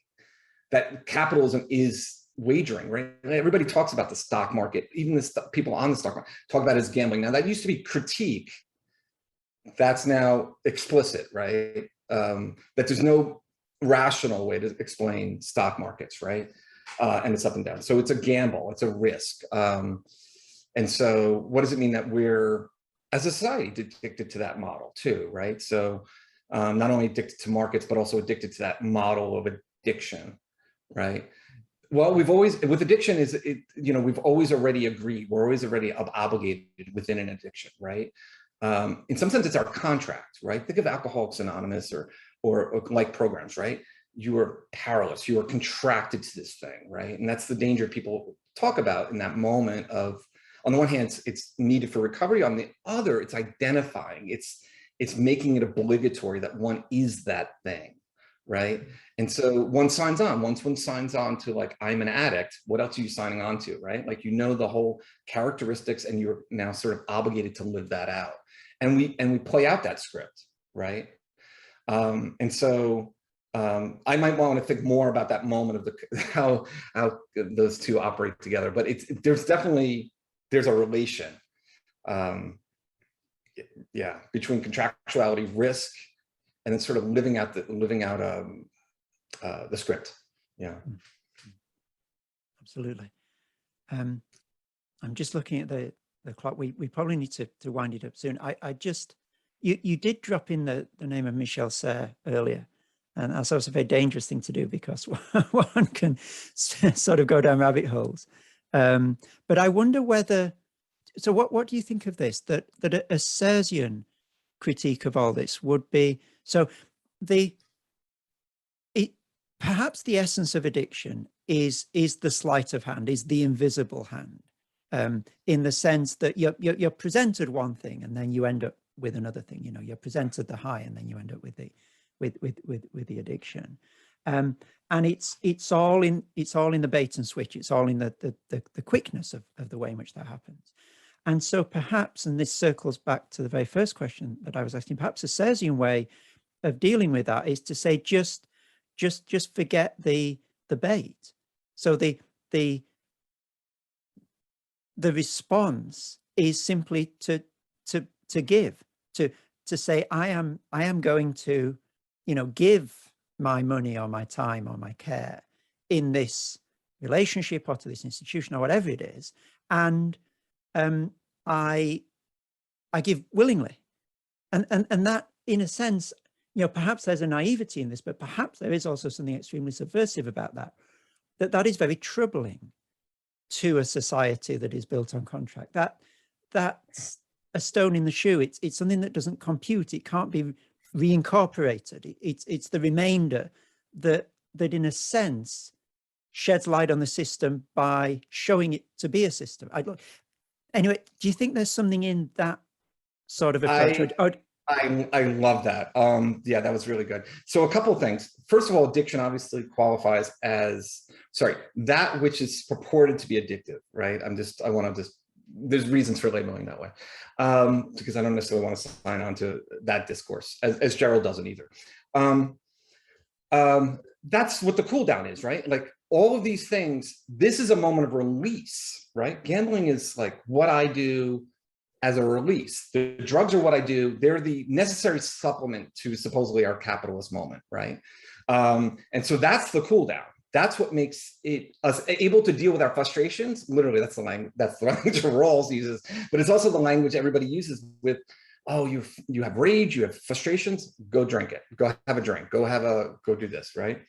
that capitalism is wagering, right? Everybody talks about the stock market. Even the people on the stock market talk about it as gambling. Now that used to be critique. That's now explicit, right? That there's no rational way to explain stock markets, right? And it's up and down. So it's a gamble. It's a risk. And so what does it mean that we're, as a society, addicted to that model too, right? So not only addicted to markets, but also addicted to that model of addiction, right? Well, we've always, with addiction is, you know, we've always already agreed, we're always already obligated within an addiction, right? In some sense, it's our contract, right? Think of Alcoholics Anonymous or like programs, right? You are powerless, you are contracted to this thing, right? And that's the danger people talk about in that moment of, on the one hand, it's needed for recovery. On the other, it's identifying, it's making it obligatory that one is that thing, right? And so one signs on. Once one signs on to like, I'm an addict, what else are you signing on to, right? Like, you know, the whole characteristics, and you're now sort of obligated to live that out. And we play out that script, right? And so I might want to think more about that moment of how those two operate together. But there's a relation, yeah, between contractuality, risk, and then sort of living out the script. Yeah, absolutely. I'm just looking at the clock. We probably need to wind it up soon. You did drop in the name of Michel Serres earlier, and that's also a very dangerous thing to do because one can sort of go down rabbit holes. But I wonder whether, so what do you think of this, that a Serresian critique of all this would be, so perhaps the essence of addiction is the sleight of hand, is the invisible hand, in the sense that you're presented one thing and then you end up with another thing. You know, you're presented the high and then you end up with the addiction. And it's all in the bait and switch. It's all in the quickness of the way in which that happens. And so perhaps, and this circles back to the very first question that I was asking, perhaps a Serresian way of dealing with that is to say, just forget the bait. So the response is simply to give, to say, I am going to, you know, give my money or my time or my care in this relationship or to this institution or whatever it is, and I give willingly, and that, in a sense, you know, perhaps there's a naivety in this, but perhaps there is also something extremely subversive about that is very troubling to a society that is built on contract. That's a stone in the shoe. It's something that doesn't compute. It can't be reincorporated. It's the remainder that in a sense sheds light on the system by showing it to be a system. Anyway, do you think there's something in that sort of approach? I love that. Yeah, that was really good. So a couple of things. First of all, addiction obviously qualifies as, that which is purported to be addictive, right? There's reasons for labeling that way, because I don't necessarily want to sign on to that discourse, as Gerald doesn't either. That's what the cool down is, right? Like, all of these things, this is a moment of release, right? Gambling is like what I do as a release. The drugs are what I do. They're the necessary supplement to supposedly our capitalist moment, right? And so that's the cool down. That's what makes us able to deal with our frustrations. Literally, that's the language Rawls uses, but it's also the language everybody uses with, oh, you have rage, you have frustrations, go drink it, go have a drink, go do this, right?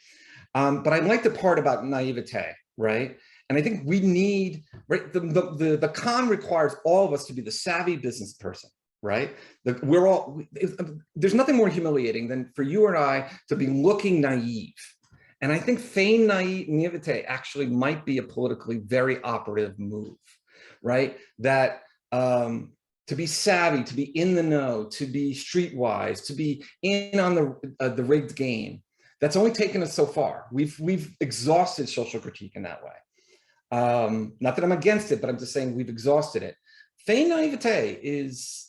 But I like the part about naivete, right? And I think we need, right, the con requires all of us to be the savvy business person, right? There's nothing more humiliating than for you and I to be looking naive. And I think feigned naivete actually might be a politically very operative move, right? That to be savvy, to be in the know, to be streetwise, to be in on the rigged game, that's only taken us so far. We've exhausted social critique in that way. Not that I'm against it, but I'm just saying we've exhausted it. Feign naivete is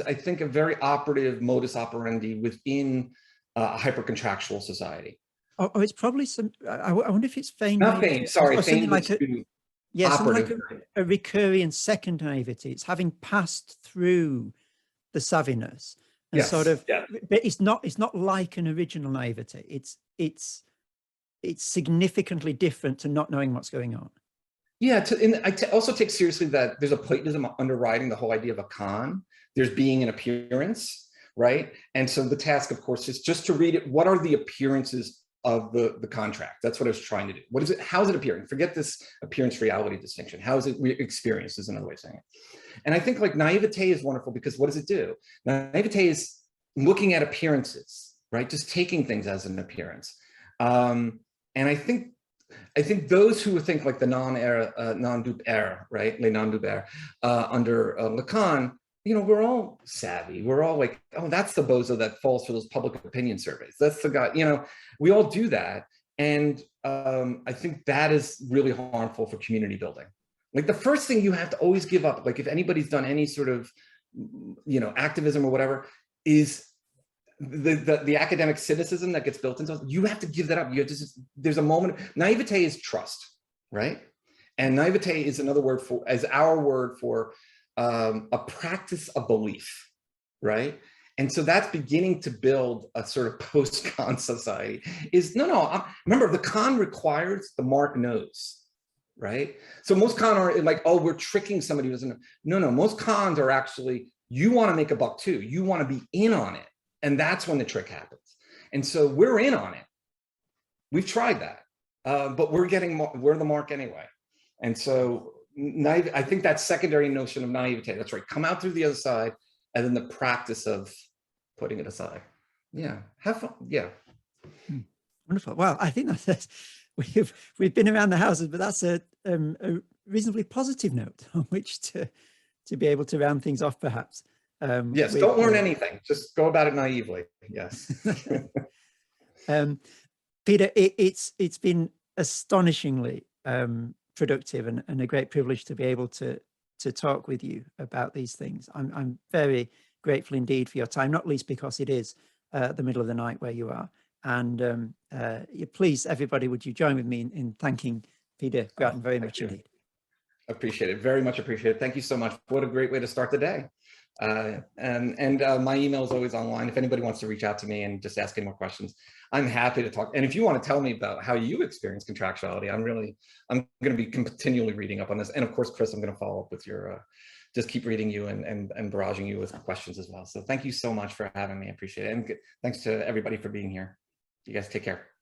I think a very operative modus operandi within a hypercontractual society. Oh, it's probably some. I wonder if it's feigned Not naivety, feign, sorry, or feign something like a, yeah, something like operative. a recurring second naivety. It's having passed through the savviness and Yes, sort of, yeah. but it's not like an original naivety. It's significantly different to not knowing what's going on. Yeah, I also take seriously that there's a Platonism underwriting the whole idea of a con. There's being an appearance, right? And so the task, of course, is just to read it. What are the appearances of the contract? That's what I was trying to do. What is it? How is it appearing? Forget this appearance reality distinction. How is it experienced is another way of saying it. And I think like naivete is wonderful because what does it do? Naivete is looking at appearances, right? Just taking things as an appearance. And I think those who think like the non-dupe era, right? Les non-dupe era, under Lacan, you know, we're all savvy. We're all like, oh, that's the bozo that falls for those public opinion surveys. That's the guy, you know, we all do that. And I think that is really harmful for community building. Like the first thing you have to always give up, like if anybody's done any sort of, you know, activism or whatever, is the academic cynicism that gets built into it. You have to give that up. You have to just, there's a moment. Naivete is trust, right? And naivete is another word for, as our word for a practice of belief, right? And so that's beginning to build a sort of post-con society. Is remember the con requires the mark knows, right? So most con are like, oh, we're tricking somebody who doesn't know. No, most cons are actually, you want to make a buck too. You want to be in on it. And that's when the trick happens. And so we're in on it. We've tried that, but we're the mark anyway. And so I think that secondary notion of naivete, that's right, come out through the other side, and then the practice of putting it aside. Yeah, have fun, yeah. Wonderful. Well, I think that's we've been around the houses, but that's a reasonably positive note on which to be able to round things off, perhaps. Yes, don't learn anything. Just go about it naively. Yes. Peter, it's been astonishingly productive and a great privilege to be able to talk with you about these things. I'm very grateful indeed for your time, not least because it is the middle of the night where you are. And please, everybody, would you join with me in thanking Peter Gratton very much indeed. Appreciate it. Very much appreciate it. Thank you so much. What a great way to start the day. And my email is always online. If anybody wants to reach out to me and just ask any more questions, I'm happy to talk. And if you want to tell me about how you experience contractuality, I'm going to be continually reading up on this. And of course, Chris, I'm going to follow up with your, just keep reading you and barraging you with questions as well. So thank you so much for having me. I appreciate it. And thanks to everybody for being here. You guys take care.